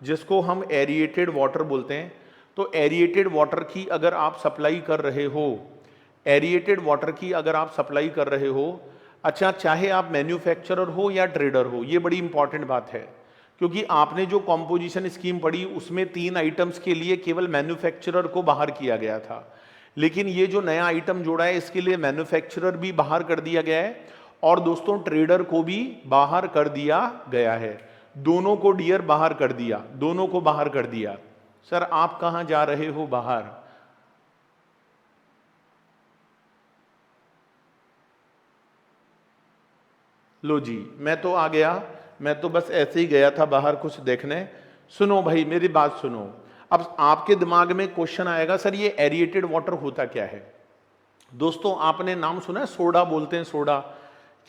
जिसको हम एरिएटेड वाटर बोलते हैं। तो एरिएटेड वाटर की अगर आप सप्लाई कर रहे हो, एरिएटेड वाटर की अगर आप सप्लाई कर रहे हो, अच्छा चाहे आप मैन्युफैक्चरर हो या ट्रेडर हो, ये बड़ी इंपॉर्टेंट बात है, क्योंकि आपने जो कॉम्पोजिशन स्कीम पढ़ी उसमें 3 आइटम्स के लिए केवल मैन्युफैक्चरर को बाहर किया गया था, लेकिन ये जो नया आइटम जोड़ा है इसके लिए मैन्युफैक्चरर भी बाहर कर दिया गया है और दोस्तों ट्रेडर को भी बाहर कर दिया गया है। दोनों को डियर बाहर कर दिया, दोनों को बाहर कर दिया। सर आप कहां जा रहे हो बाहर? लो जी, मैं तो आ गया, मैं तो बस ऐसे ही गया था बाहर कुछ देखने। सुनो भाई मेरी बात सुनो, अब आपके दिमाग में क्वेश्चन आएगा सर ये एरिएटेड वाटर होता क्या है। दोस्तों आपने नाम सुना है सोडा, बोलते हैं सोडा,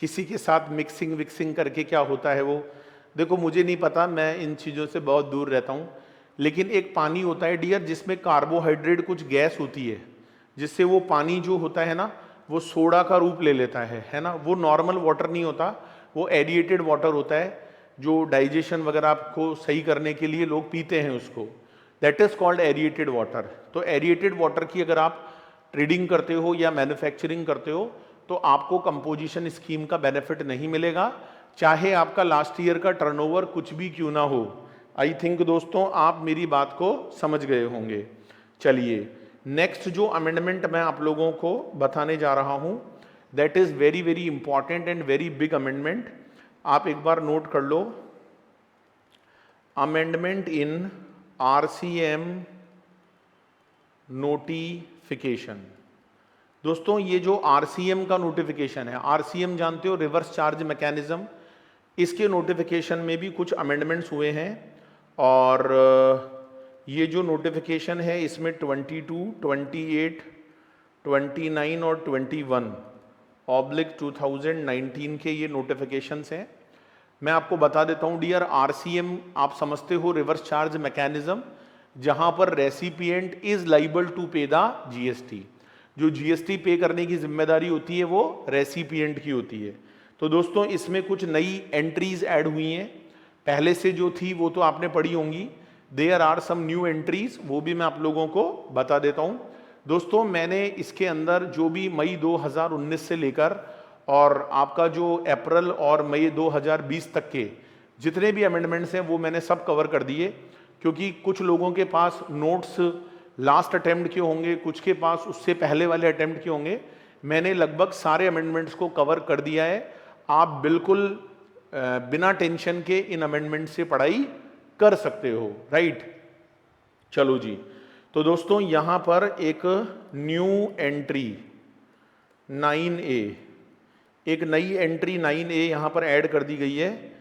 किसी के साथ मिक्सिंग विक्सिंग करके क्या होता है वो, देखो मुझे नहीं पता, मैं इन चीज़ों से बहुत दूर रहता हूँ, लेकिन एक पानी होता है डियर जिसमें कार्बोहाइड्रेट कुछ गैस होती है, जिससे वो पानी जो होता है ना वो सोडा का रूप ले लेता है ना, वो नॉर्मल वाटर नहीं होता, वो एरिएटेड वाटर होता है, जो डाइजेशन वगैरह आपको सही करने के लिए लोग पीते हैं उसको, that is called aerated water. तो एरिएटेड वाटर की अगर आप ट्रेडिंग करते हो या मैन्युफैक्चरिंग करते हो तो आपको कंपोजिशन स्कीम का बेनिफिट नहीं मिलेगा, चाहे आपका लास्ट ईयर का टर्नओवर कुछ भी क्यों ना हो। आई थिंक दोस्तों आप मेरी बात को समझ गए होंगे। चलिए नेक्स्ट जो अमेंडमेंट मैं आप लोगों को बताने जा रहा हूं that is very very important and very big amendment, आप एक बार नोट कर लो। Amendment in RCM notification. दोस्तों ये जो आरसीएम का नोटिफिकेशन है, आरसीएम जानते हो रिवर्स चार्ज मैकेनिज्म, इसके नोटिफिकेशन में भी कुछ अमेंडमेंट्स हुए हैं और ये जो नोटिफिकेशन है इसमें 22, 28, 29 और 21/2019 के ये नोटिफिकेशंस हैं। मैं आपको बता देता हूँ डियर, आरसीएम आप समझते हो रिवर्स चार्ज मैकेनिज्म, जहां पर recipient is liable to pay the GST, जो जीएसटी पे करने की जिम्मेदारी होती है वो रेसिपिएंट की होती है। तो दोस्तों इसमें कुछ नई एंट्रीज ऐड हुई हैं, पहले से जो थी वो तो आपने पढ़ी होंगी, there are some new entries, वो भी मैं आप लोगों को बता देता हूं। दोस्तों मैंने इसके अंदर जो भी मई 2019 से लेकर और आपका जो अप्रैल और मई 2020 तक के जितने भी अमेंडमेंट्स हैं वो मैंने सब कवर कर दिए, क्योंकि कुछ लोगों के पास नोट्स लास्ट अटेम्प्ट के होंगे, कुछ के पास उससे पहले वाले अटेम्प्ट के होंगे, मैंने लगभग सारे अमेंडमेंट्स को कवर कर दिया है। आप बिल्कुल बिना टेंशन के इन अमेंडमेंट से पढ़ाई कर सकते हो, राइट। चलो जी, तो दोस्तों यहां पर एक न्यू एंट्री 9A, एक नई एंट्री 9A यहां पर ऐड कर दी गई है,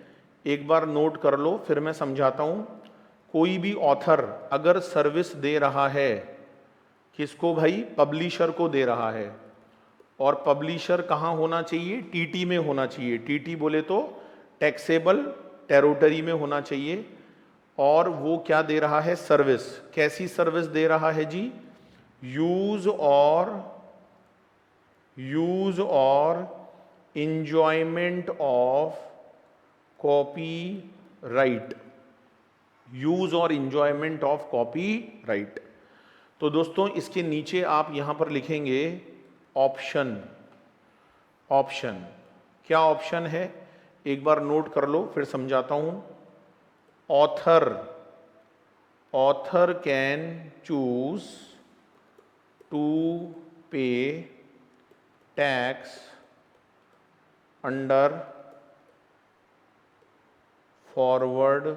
एक बार नोट कर लो फिर मैं समझाता हूं। कोई भी ऑथर अगर सर्विस दे रहा है, किसको भाई, पब्लिशर को दे रहा है, और पब्लिशर कहाँ होना चाहिए, टीटी में होना चाहिए, टीटी बोले तो टैक्सेबल टेरिटरी में होना चाहिए, और वो क्या दे रहा है, सर्विस, कैसी सर्विस दे रहा है जी, यूज और इंजॉयमेंट ऑफ कॉपीराइट, यूज और इंजॉयमेंट ऑफ कॉपीराइट। तो दोस्तों इसके नीचे आप यहां पर लिखेंगे ऑप्शन, ऑप्शन क्या ऑप्शन है एक बार नोट कर लो फिर समझाता हूं। Author can choose to pay tax under forward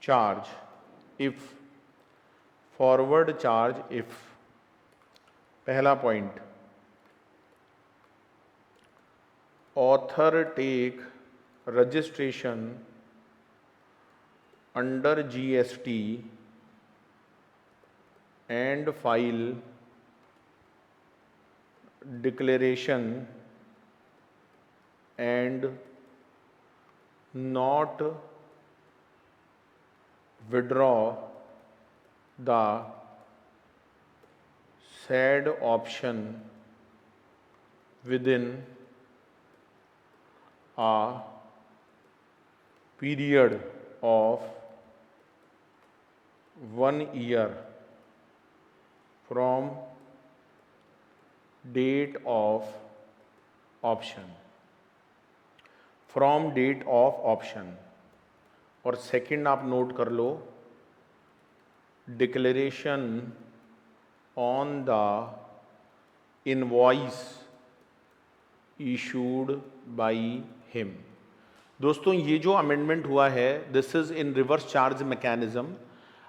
charge if, forward charge if, पहला point, author take registration under GST and file declaration and not withdraw the said option within a period of 1 year from date of option, from date of option। और second आप note कर लो, declaration on the invoice issued by him. दोस्तों ये जो amendment हुआ है this is in reverse charge mechanism.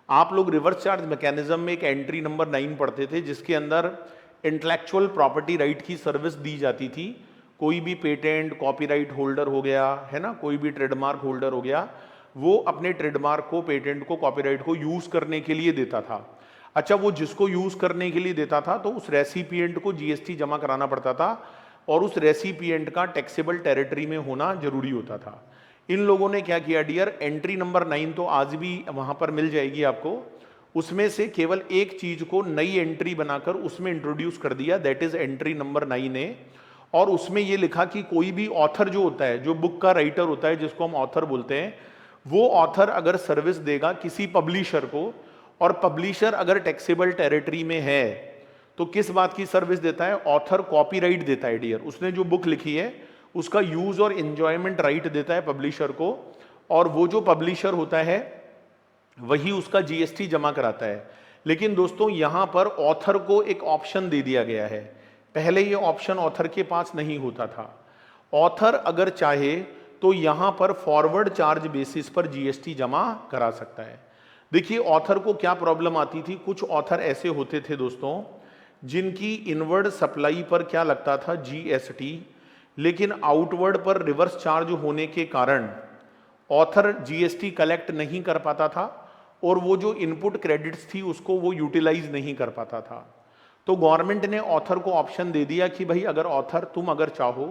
आप लोग रिवर्स चार्ज मैकेनिज्म में एक एंट्री नंबर 9 पढ़ते थे जिसके अंदर इंटेलेक्चुअल प्रॉपर्टी राइट की सर्विस दी जाती थी। कोई भी पेटेंट कॉपीराइट होल्डर हो गया है ना, कोई भी ट्रेडमार्क होल्डर हो गया, वो अपने ट्रेडमार्क को, पेटेंट को, कॉपीराइट को यूज करने के लिए देता था। अच्छा, वो जिसको यूज करने के लिए देता था तो उस रेसिपिएंट को जीएसटी जमा कराना पड़ता था और उस रेसिपिएंट का टैक्सेबल टेरिटरी में होना जरूरी होता था। इन लोगों ने क्या किया डियर, एंट्री नंबर 9 तो आज भी वहां पर मिल जाएगी आपको, उसमें से केवल एक चीज को नई एंट्री बनाकर उसमें इंट्रोड्यूस कर दिया, that is entry number 9A। और उसमें यह लिखा कि कोई भी ऑथर जो होता है, जो बुक का राइटर होता है, जिसको हम ऑथर बोलते हैं, वो ऑथर अगर सर्विस देगा किसी पब्लिशर को, और पब्लिशर अगर टैक्सेबल टेरिटरी में है तो किस बात की सर्विस देता है, ऑथर कॉपीराइट देता है डियर। उसने जो बुक लिखी है उसका यूज और एंजॉयमेंट राइट देता है पब्लिशर को, और वो जो पब्लिशर होता है वही उसका जीएसटी जमा कराता है। लेकिन दोस्तों यहां पर ऑथर को एक ऑप्शन दे दिया गया है। पहले ये ऑप्शन ऑथर के पास नहीं होता था। ऑथर अगर चाहे तो यहां पर फॉरवर्ड चार्ज बेसिस पर जीएसटी जमा करा सकता है। देखिए ऑथर को क्या प्रॉब्लम आती थी, कुछ ऑथर ऐसे होते थे दोस्तों जिनकी इनवर्ड सप्लाई पर क्या लगता था, जीएसटी, लेकिन आउटवर्ड पर रिवर्स चार्ज होने के कारण ऑथर जीएसटी कलेक्ट नहीं कर पाता था और वो जो इनपुट क्रेडिट्स थी उसको वो यूटिलाइज नहीं कर पाता था। तो गवर्नमेंट ने ऑथर को ऑप्शन दे दिया कि भाई अगर ऑथर तुम अगर चाहो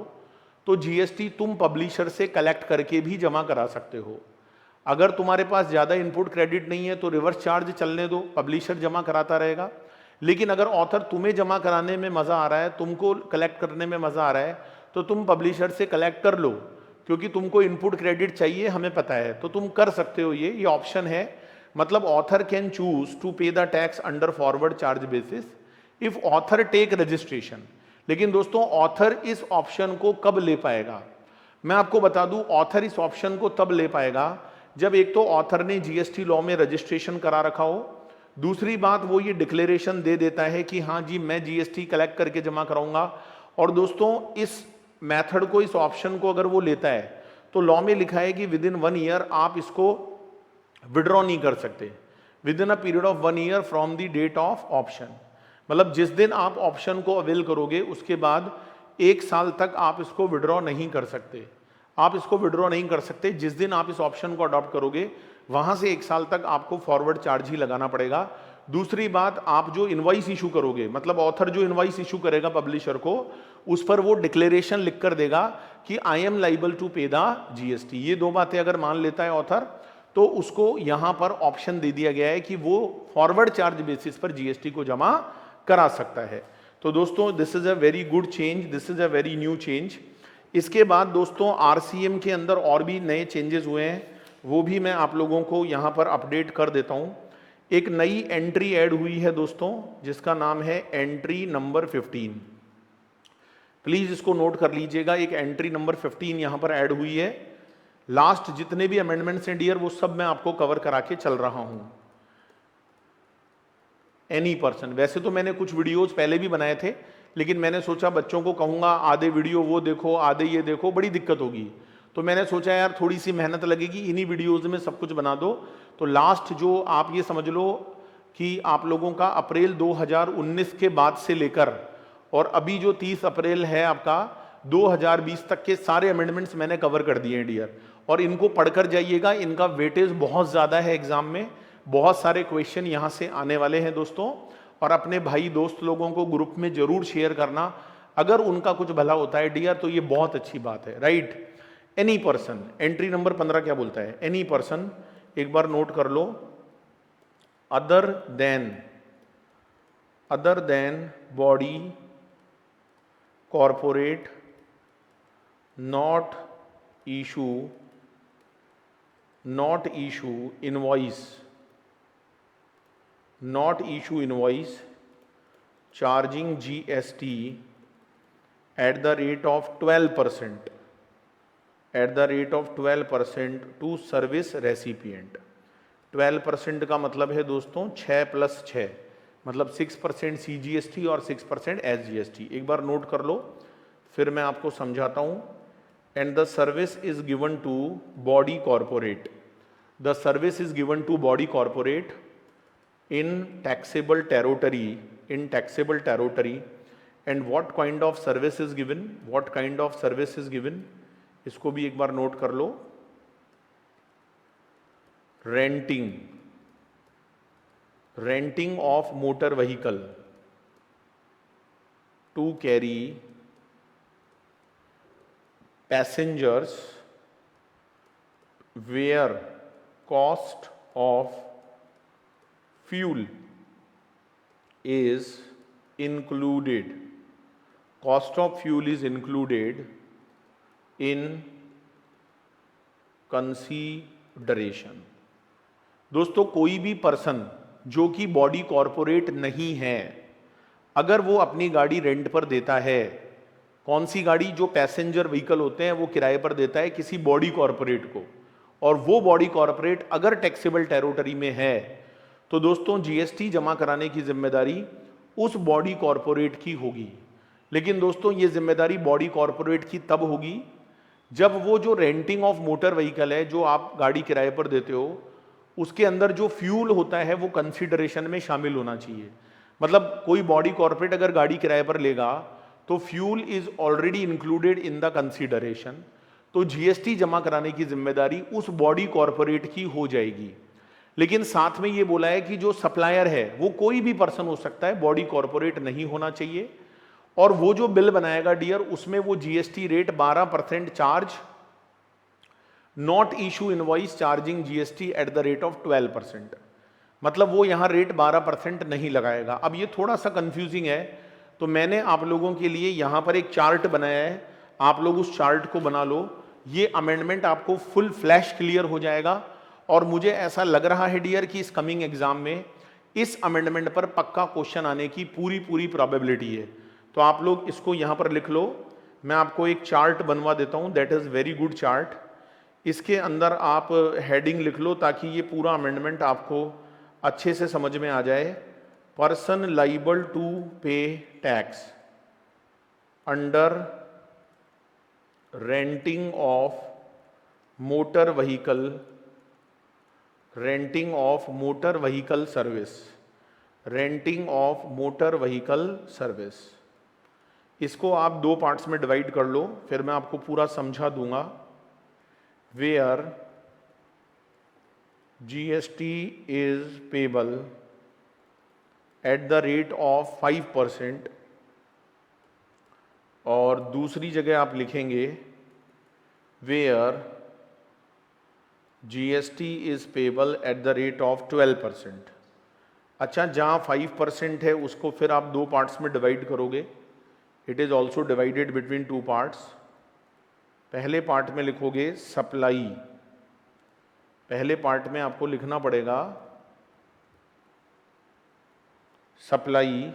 तो जीएसटी तुम पब्लिशर से कलेक्ट करके भी जमा करा सकते हो। अगर तुम्हारे पास ज़्यादा इनपुट क्रेडिट नहीं है तो रिवर्स चार्ज चलने दो, पब्लिशर जमा कराता रहेगा। लेकिन अगर ऑथर तुम्हें जमा कराने में मज़ा आ रहा है, तुमको कलेक्ट करने में मज़ा आ रहा है, तो तुम पब्लिशर से कलेक्ट कर लो, क्योंकि तुमको इनपुट क्रेडिट चाहिए, हमें पता है, तो तुम कर सकते हो। ये ऑप्शन है। मतलब author can choose to pay the tax under forward charge basis if author take registration. लेकिन दोस्तों ऑथर इस ऑप्शन को कब ले पाएगा, मैं आपको बता दूं, ऑथर इस ऑप्शन को तब ले पाएगा जब एक तो ऑथर ने जीएसटी लॉ में रजिस्ट्रेशन करा रखा हो, दूसरी बात वो ये डिक्लेरेशन दे देता है कि हाँ जी मैं जीएसटी कलेक्ट करके जमा कराऊंगा। और दोस्तों इस मेथड को, इस ऑप्शन को अगर वो लेता है तो लॉ में लिखा है कि विद इन 1 ईयर आप इसको विड्रॉ नहीं कर सकते, within a period of 1 year from the date of option. मतलब जिस दिन आप ऑप्शन को अवेल करोगे उसके बाद 1 साल तक आप इसको विड्रॉ नहीं कर सकते। आप इसको विड्रॉ नहीं कर सकते जिस दिन आप इस ऑप्शन को अडॉप्ट करोगे, वहां से 1 साल तक आपको फॉरवर्ड चार्ज ही लगाना पड़ेगा। दूसरी बात, आप जो इनवॉइस इशू करोगे, मतलब ऑथर जो इनवॉइस इशू करेगा पब्लिशर को, उस पर वो डिक्लेरेशन लिख कर देगा कि I am liable to pay the GST. ये 2 बातें अगर मान लेता है ऑथर तो उसको यहां पर ऑप्शन दे दिया गया है कि वो फॉरवर्ड चार्ज बेसिस पर जीएसटी को जमा करा सकता है। तो दोस्तों this is a very good change, this is a very new change. इसके बाद दोस्तों आरसीएम के अंदर और भी नए चेंजेस हुए हैं, वो भी मैं आप लोगों को यहां पर अपडेट कर देता हूं। एक नई एंट्री ऐड हुई है दोस्तों जिसका नाम है एंट्री नंबर 15। प्लीज इसको नोट कर लीजिएगा, एक एंट्री नंबर 15 यहां पर ऐड हुई है। लास्ट जितने भी अमेंडमेंट्स हैं डियर वो सब मैं आपको कवर करा के चल रहा हूं। एनी पर्सन, वैसे तो मैंने कुछ वीडियोस पहले भी बनाए थे, लेकिन मैंने सोचा बच्चों को कहूंगा आधे वीडियो वो देखो आधे ये देखो, बड़ी दिक्कत होगी, तो मैंने सोचा यार थोड़ी सी मेहनत लगेगी, इन्हीं वीडियोस में सब कुछ बना दो। तो लास्ट जो आप ये समझ लो कि आप लोगों का अप्रैल 2019 के बाद से लेकर और अभी जो 30 अप्रैल है आपका 2020 तक के सारे अमेंडमेंट्स मैंने कवर कर दिए हैं डियर, और इनको पढ़कर जाइएगा। इनका वेटेज बहुत ज़्यादा है एग्जाम में, बहुत सारे क्वेश्चन यहाँ से आने वाले हैं दोस्तों। और अपने भाई दोस्त लोगों को ग्रुप में जरूर शेयर करना। अगर उनका कुछ भला होता है डियर तो ये बहुत अच्छी बात है, right. Any person, entry number 15 क्या बोलता है? एनी पर्सन, एक बार नोट कर लो, other than body corporate not issue invoice charging GST at the rate of 12% to service recipient। 12% का मतलब है दोस्तों 6 + 6 मतलब 6% CGST और 6% SGST। एक बार नोट कर लो, फिर मैं आपको समझाता हूं। And the service is given to body corporate. The service is given to body corporate in taxable territory. And what kind of service is given? इसको भी एक बार नोट कर लो। renting of motor vehicle to carry passengers where cost of fuel is included in consideration। दोस्तों कोई भी person जो कि बॉडी कॉरपोरेट नहीं है, अगर वो अपनी गाड़ी रेंट पर देता है, कौन सी गाड़ी? जो पैसेंजर व्हीकल होते हैं वो किराए पर देता है किसी बॉडी कॉरपोरेट को, और वो बॉडी कॉरपोरेट अगर टैक्सेबल टेरिटरी में है तो दोस्तों जीएसटी जमा कराने की जिम्मेदारी उस बॉडी कॉरपोरेट की होगी। लेकिन दोस्तों ये जिम्मेदारी बॉडी कॉरपोरेट की तब होगी जब वो जो रेंटिंग ऑफ मोटर व्हीकल है, जो आप गाड़ी किराए पर देते हो, उसके अंदर जो फ्यूल होता है वो कंसीडरेशन में शामिल होना चाहिए। मतलब कोई बॉडी कॉरपोरेट अगर गाड़ी किराए पर लेगा तो fuel is already included in the consideration, तो जीएसटी जमा कराने की जिम्मेदारी उस बॉडी कॉरपोरेट की हो जाएगी। लेकिन साथ में ये बोला है कि जो सप्लायर है वो कोई भी पर्सन हो सकता है, बॉडी कॉरपोरेट नहीं होना चाहिए, और वो जो बिल बनाएगा डियर उसमें वो GST rate 12% charge, not issue invoice charging GST at the rate of 12%, मतलब वो यहां रेट 12% नहीं लगाएगा। अब ये थोड़ा सा कंफ्यूजिंग है, तो मैंने आप लोगों के लिए यहां पर एक चार्ट बनाया है, आप लोग उस चार्ट को बना लो। ये अमेंडमेंट आपको फुल फ्लैश क्लियर हो जाएगा, और मुझे ऐसा लग रहा है डियर कि इस कमिंग एग्जाम में इस अमेंडमेंट पर पक्का क्वेश्चन आने की पूरी प्रोबेबिलिटी है। तो आप लोग इसको यहां पर लिख लो। मैं आपको एक चार्ट बनवा देता हूं, that is very good chart. इसके अंदर आप हेडिंग लिख लो ताकि ये पूरा अमेंडमेंट आपको अच्छे से समझ में आ जाए। Person liable to pay tax under renting of motor vehicle service, इसको आप दो पार्ट्स में डिवाइड कर लो, फिर मैं आपको पूरा समझा दूंगा। Where GST is payable at the rate of 5%, और दूसरी जगह आप लिखेंगे where GST is payable at the rate of 12%। अच्छा, जहां 5% है उसको फिर आप दो पार्ट्स में डिवाइड करोगे। It is also divided between two parts. पहले पार्ट में लिखोगे सप्लाई, पहले पार्ट में आपको लिखना पड़ेगा supply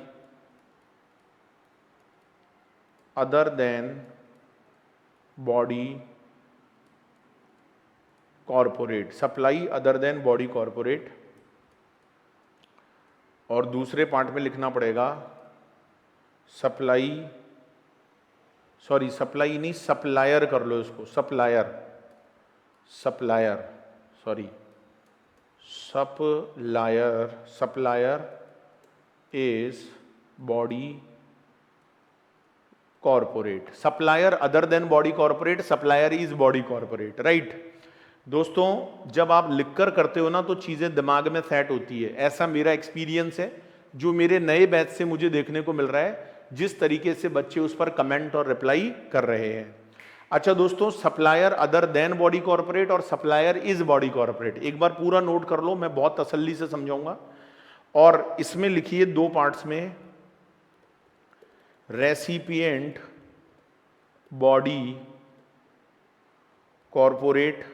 other than body corporate, supply other than body corporate, और दूसरे पार्ट में लिखना पड़ेगा सप्लाई नहीं, सप्लायर कर लो इसको, supplier is body corporate, supplier other than body corporate, supplier is body corporate, right. दोस्तों जब आप लिखकर करते हो ना तो चीजें दिमाग में सेट होती है, ऐसा मेरा एक्सपीरियंस है, जो मेरे नए बैच से मुझे देखने को मिल रहा है। जिस तरीके से बच्चे उस पर कमेंट और रिप्लाई कर रहे हैं। अच्छा दोस्तों, supplier other than body corporate और सप्लायर इज बॉडी कॉर्पोरेट, एक बार पूरा नोट कर लो, मैं बहुत तसल्ली से समझाऊंगा। और इसमें लिखिए दो पार्ट्स में, रेसिपिएंट बॉडी कॉर्पोरेट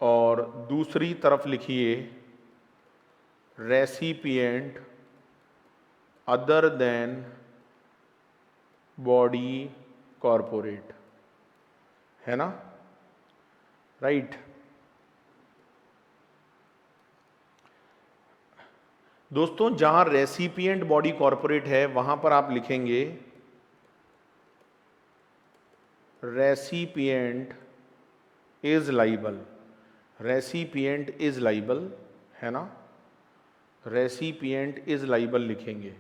और दूसरी तरफ लिखिए recipient other than body corporate, है ना, राइट। दोस्तों जहां रेसिपिएंट बॉडी कॉर्पोरेट है वहां पर आप लिखेंगे recipient is liable, recipient is liable, है ना, रेसिपिएंट इज लाइबल लिखेंगे।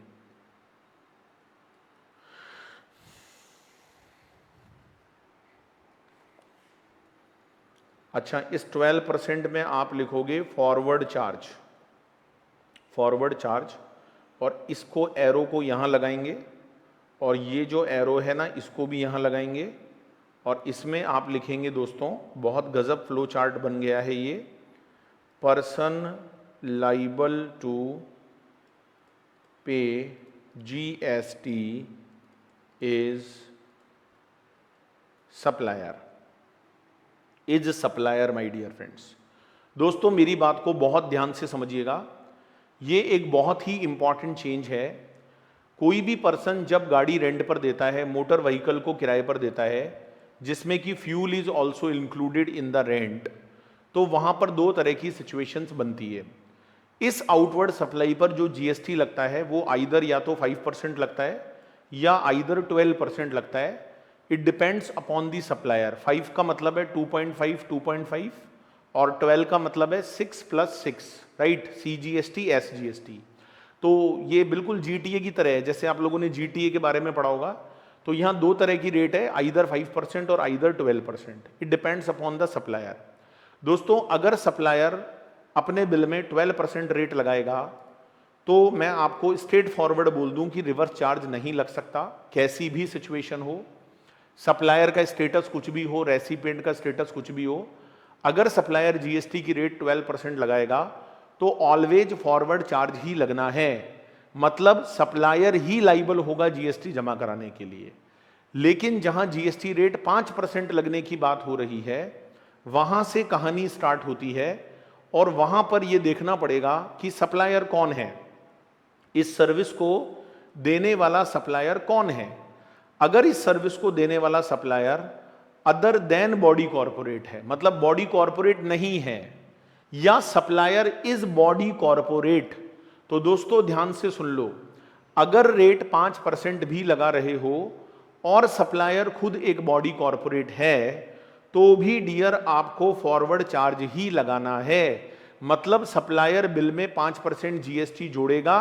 अच्छा, इस 12% में आप लिखोगे फॉरवर्ड चार्ज, फॉरवर्ड चार्ज, और इसको एरो को यहां लगाएंगे और ये जो एरो है ना इसको भी यहां लगाएंगे और इसमें आप लिखेंगे दोस्तों, बहुत गजब फ्लो चार्ट बन गया है ये, person liable to pay GST is supplier, is supplier my dear friends. दोस्तों मेरी बात को बहुत ध्यान से समझिएगा, ये एक बहुत ही इंपॉर्टेंट चेंज है। कोई भी पर्सन जब गाड़ी रेंट पर देता है, मोटर व्हीकल को किराए पर देता है, जिसमें कि fuel is also included in the rent, तो वहां पर दो तरह की सिचुएशंस बनती है। इस आउटवर्ड सप्लाई पर जो GST लगता है वो आइदर या तो 5% लगता है या आइदर 12% लगता है, it depends upon the supplier. 5 का मतलब है 2.5 2.5 और 12 का मतलब है 6 + 6, राइट, CGST SGST। तो ये बिल्कुल GTA की तरह है, जैसे आप लोगों ने GTA के बारे में पढ़ा होगा, तो यहाँ दो तरह की रेट है, आइदर 5% और either 12%, it depends upon the supplier. दोस्तों अगर सप्लायर अपने बिल में 12% रेट लगाएगा तो मैं आपको स्ट्रेट फॉरवर्ड बोल दूं कि रिवर्स चार्ज नहीं लग सकता, कैसी भी सिचुएशन हो, सप्लायर का स्टेटस कुछ भी हो, रेसिपिएंट का स्टेटस कुछ भी हो, अगर सप्लायर GST की रेट 12% लगाएगा तो ऑलवेज फॉरवर्ड चार्ज ही लगना है, मतलब सप्लायर ही लाइबल होगा GST जमा कराने के लिए। लेकिन जहां GST रेट 5% लगने की बात हो रही है, वहां से कहानी स्टार्ट होती है और वहां पर यह देखना पड़ेगा कि सप्लायर कौन है, इस सर्विस को देने वाला सप्लायर कौन है। अगर इस सर्विस को देने वाला supplier other than body corporate है, मतलब बॉडी कॉर्पोरेट नहीं है, या सप्लायर इज बॉडी कॉर्पोरेट, तो दोस्तों ध्यान से सुन लो, अगर रेट 5% भी लगा रहे हो और सप्लायर खुद एक बॉडी कॉर्पोरेट है तो भी डियर आपको फॉरवर्ड चार्ज ही लगाना है, मतलब सप्लायर बिल में 5% GST जोड़ेगा,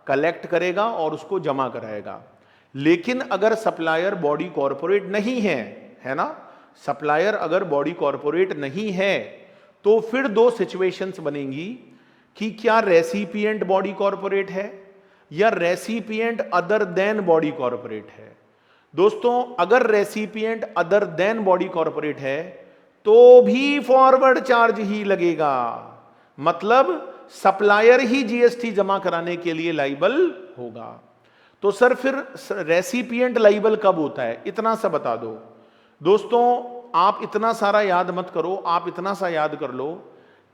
कलेक्ट करेगा और उसको जमा कराएगा। लेकिन अगर सप्लायर बॉडी कॉर्पोरेट नहीं है, है ना, सप्लायर अगर बॉडी कॉर्पोरेट नहीं है तो फिर दो सिचुएशंस बनेंगी कि क्या रेसिपिएंट बॉडी कॉर्पोरेट है या recipient other than body corporate है। दोस्तों अगर recipient other than body corporate है तो भी फॉरवर्ड चार्ज ही लगेगा, मतलब सप्लायर ही GST जमा कराने के लिए लाइबल होगा। तो सर फिर रेसिपिएंट लाइबल कब होता है, इतना सा बता दो। दोस्तों आप इतना सारा याद मत करो, आप इतना सा याद कर लो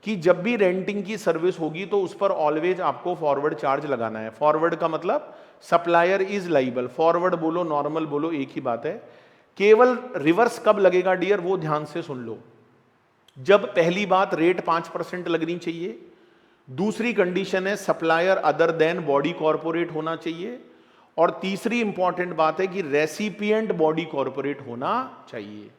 कि जब भी रेंटिंग की सर्विस होगी तो उस पर ऑलवेज आपको फॉरवर्ड चार्ज लगाना है। फॉरवर्ड का मतलब सप्लायर इज लाइबल, फॉरवर्ड बोलो नॉर्मल बोलो एक ही बात है। केवल रिवर्स कब लगेगा डियर वो ध्यान से सुन लो, जब पहली बात रेट 5% लगनी चाहिए, दूसरी कंडीशन है supplier other than body corporate होना चाहिए, और तीसरी इंपॉर्टेंट बात है कि रेसिपिएंट बॉडी कॉर्पोरेट होना चाहिए।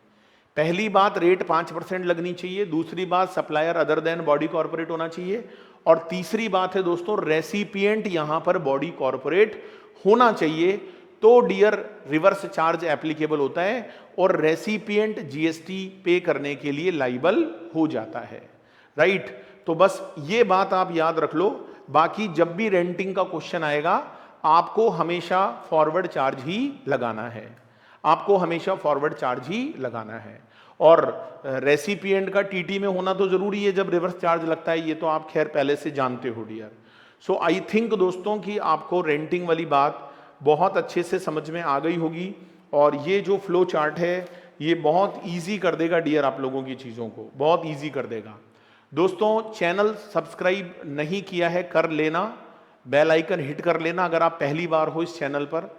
पहली बात रेट 5% लगनी चाहिए, दूसरी बात supplier other than body corporate होना चाहिए, और तीसरी बात है दोस्तों रेसिपिएंट यहां पर बॉडी कॉर्पोरेट होना चाहिए। तो डियर रिवर्स चार्ज एप्लीकेबल होता है और रेसिपिएंट GST पे करने के लिए लाइबल हो जाता है, राइट। तो बस ये बात आप याद रख लो, बाकी जब भी रेंटिंग का क्वेश्चन आएगा आपको हमेशा फॉरवर्ड चार्ज ही लगाना है, आपको हमेशा फॉरवर्ड चार्ज ही लगाना है। और रेसिपिएंट का टीटी में होना तो जरूरी है जब रिवर्स चार्ज लगता है, ये तो आप खैर पहले से जानते हो डियर। सो आई थिंक दोस्तों कि आपको रेंटिंग वाली बात बहुत अच्छे से समझ में आ गई होगी, और ये जो फ्लो चार्ट है ये बहुत इजी कर देगा डियर आप लोगों की चीज़ों को, बहुत इजी कर देगा। दोस्तों चैनल सब्सक्राइब नहीं किया है कर लेना, बेल आइकन हिट कर लेना अगर आप पहली बार हो इस चैनल पर।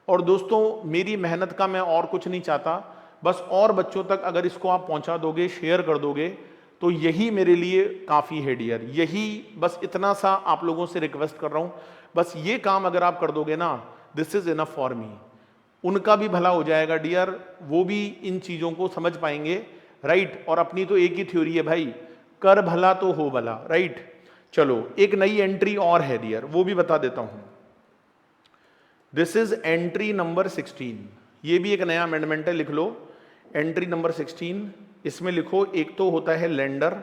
और दोस्तों मेरी मेहनत का मैं और कुछ नहीं चाहता, बस और बच्चों तक अगर इसको आप पहुंचा दोगे, शेयर कर दोगे, तो यही मेरे लिए काफ़ी है डियर। यही बस इतना सा आप लोगों से रिक्वेस्ट कर रहा हूं, बस ये काम अगर आप कर दोगे ना, this is enough for me. उनका भी भला हो जाएगा डियर, वो भी इन चीज़ों को समझ पाएंगे, राइट। और अपनी तो एक ही थ्योरी है भाई, कर भला तो हो भला, राइट। चलो एक नई एंट्री और है डियर, वो भी बता देता हूं। दिस इज एंट्री नंबर 16, ये भी एक नया अमेंडमेंट है, लिख लो एंट्री नंबर 16। इसमें लिखो एक तो होता है लेंडर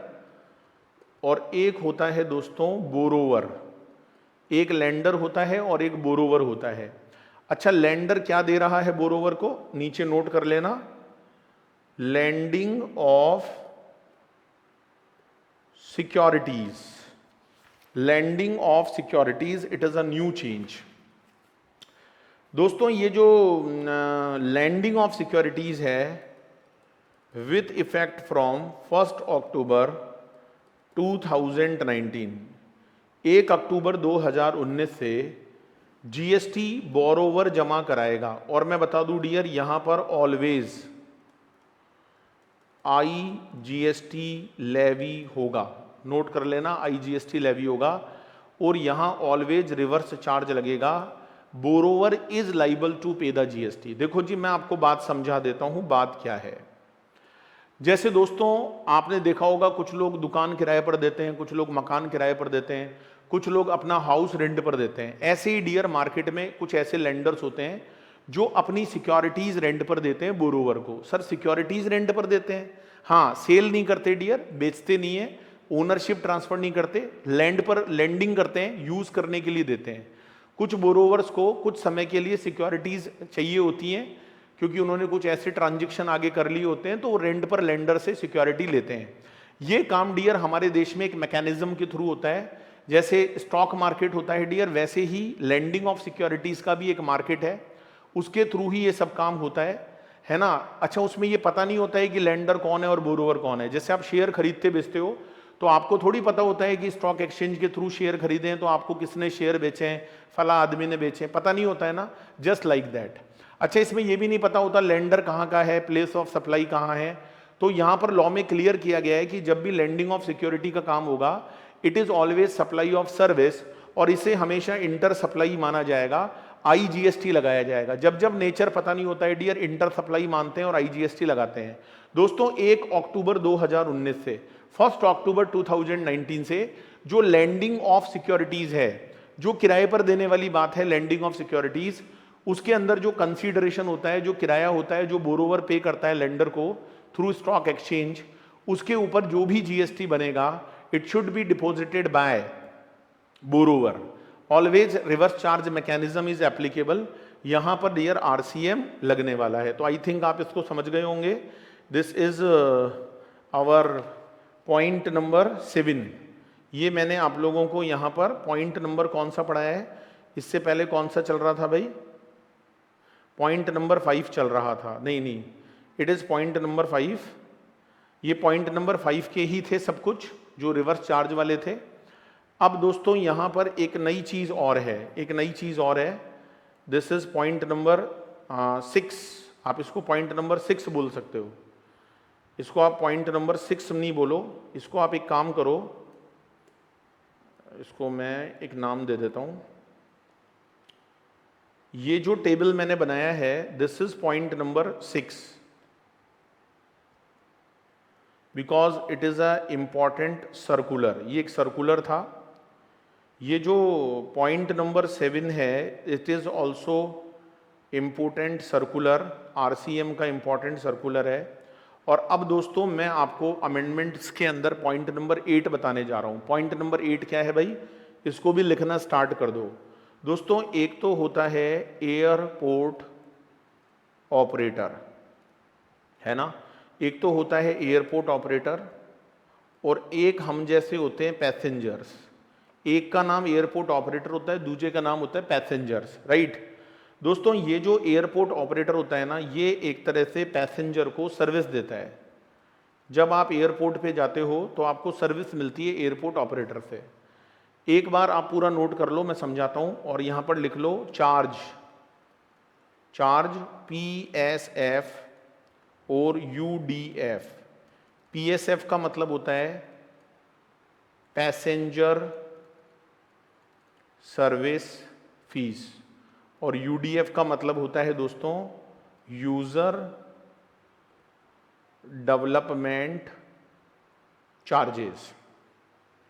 और एक होता है दोस्तों बोरोवर। एक लेंडर होता है और एक बोरोवर होता है। अच्छा लेंडर क्या दे रहा है बोरोवर को, नीचे नोट कर लेना, lending of securities, lending of securities, it is a new change. दोस्तों ये जो लैंडिंग ऑफ सिक्योरिटीज है विथ इफेक्ट फ्रॉम 1 अक्टूबर 2019, 1 अक्टूबर 2019 से जीएसटी बोरोवर जमा कराएगा। और मैं बता दूं डियर, यहां पर ऑलवेज आईजीएसटी लेवी होगा, नोट कर लेना, आईजीएसटी लेवी होगा। और यहां ऑलवेज रिवर्स चार्ज लगेगा, borrower is liable to pay the GST. देखो जी मैं आपको बात समझा देता हूं, बात क्या है। जैसे दोस्तों आपने देखा होगा कुछ लोग दुकान किराए पर देते हैं, कुछ लोग मकान किराए पर देते हैं, कुछ लोग अपना हाउस रेंट पर देते हैं। ऐसे ही डियर मार्केट में कुछ ऐसे लेंडर्स होते हैं जो अपनी सिक्योरिटीज रेंट पर देते हैं बोरोवर को। सर सिक्योरिटीज रेंट पर देते हैं, हाँ, सेल नहीं करते डियर, बेचते नहीं है, ओनरशिप ट्रांसफर नहीं करते, लैंड पर लैंडिंग करते हैं, यूज करने के लिए देते हैं। कुछ बोरोवर्स को कुछ समय के लिए सिक्योरिटीज चाहिए होती हैं क्योंकि उन्होंने कुछ ऐसे ट्रांजैक्शन आगे कर लिए होते हैं, तो वो रेंट पर लेंडर से सिक्योरिटी लेते हैं। ये काम डियर हमारे देश में एक मैकेनिज्म के थ्रू होता है, जैसे स्टॉक मार्केट होता है डियर, वैसे ही लैंडिंग ऑफ सिक्योरिटीज का भी एक मार्केट है, उसके थ्रू ही ये सब काम होता है ना। अच्छा उसमें ये पता नहीं होता है कि लेंडर कौन है और बोरोवर कौन है। जैसे आप शेयर खरीदते बेचते हो तो आपको थोड़ी पता होता है कि स्टॉक एक्सचेंज के थ्रू शेयर खरीदे हैं तो आपको किसने शेयर बेचे हैं, फला आदमी ने बेचे, पता नहीं होता है ना, जस्ट लाइक दैट। अच्छा इसमें यह भी नहीं पता होता लेंडर कहाँ का है, प्लेस ऑफ सप्लाई कहाँ है। तो यहां पर लॉ में क्लियर किया गया है कि जब भी लैंडिंग ऑफ सिक्योरिटी का काम होगा, it is always supply of service, और इसे हमेशा इंटर सप्लाई माना जाएगा, आईजीएसटी लगाया जाएगा। जब जब नेचर पता नहीं होता है डियर, इंटर सप्लाई मानते हैं और आईजीएसटी लगाते हैं। दोस्तों 1 अक्टूबर 2019 से 1 अक्टूबर 2019 से जो लैंडिंग ऑफ सिक्योरिटीज है, जो किराए पर देने वाली बात है लैंडिंग ऑफ सिक्योरिटीज, उसके अंदर जो कंसीडरेशन होता है, जो किराया होता है, जो बोरोवर पे करता है लेंडर को थ्रू स्टॉक एक्सचेंज, उसके ऊपर जो भी जीएसटी बनेगा it should be deposited bye borrower. Always reverse charge mechanism is applicable. यहां पर डियर आरसीएम लगने वाला है, तो आई थिंक आप इसको समझ गए होंगे। This is our point number 7। ये मैंने आप लोगों को यहां पर पॉइंट नंबर कौन सा पढ़ाया है, इससे पहले कौन सा चल रहा था भाई, पॉइंट नंबर 5 चल रहा था, नहीं, इट इज पॉइंट नंबर 5। ये पॉइंट नंबर 5 के ही थे सब कुछ जो रिवर्स चार्ज वाले थे। अब दोस्तों यहां पर एक नई चीज और है, एक नई चीज और है। दिस इज पॉइंट नंबर 6, आप इसको पॉइंट नंबर 6 बोल सकते हो, इसको आप पॉइंट नंबर 6 नहीं बोलो, इसको आप एक काम करो, इसको मैं एक नाम दे देता हूं। ये जो टेबल मैंने बनाया है, this is point number 6 because it is a important circular. ये एक सर्कुलर था। ये जो पॉइंट नंबर 7 है, it is also important circular, RCM का इंपॉर्टेंट सर्कुलर है। और अब दोस्तों मैं आपको अमेंडमेंट्स के अंदर पॉइंट नंबर 8 बताने जा रहा हूं। पॉइंट नंबर 8 क्या है भाई, इसको भी लिखना स्टार्ट कर दो। दोस्तों एक तो होता है एयरपोर्ट ऑपरेटर, है ना, एक तो होता है एयरपोर्ट ऑपरेटर और एक हम जैसे होते हैं पैसेंजर्स। एक का नाम एयरपोर्ट ऑपरेटर होता है, दूसरे का नाम होता है पैसेंजर्स, राइट। दोस्तों ये जो एयरपोर्ट ऑपरेटर होता है ना, ये एक तरह से पैसेंजर को सर्विस देता है। जब आप एयरपोर्ट पे जाते हो तो आपको सर्विस मिलती है एयरपोर्ट ऑपरेटर से। एक बार आप पूरा नोट कर लो, मैं समझाता हूं, और यहां पर लिख लो चार्ज, चार्ज PSF और UDF। PSF का मतलब होता है पैसेंजर सर्विस फीस और UDF का मतलब होता है दोस्तों यूजर डेवलपमेंट चार्जेस।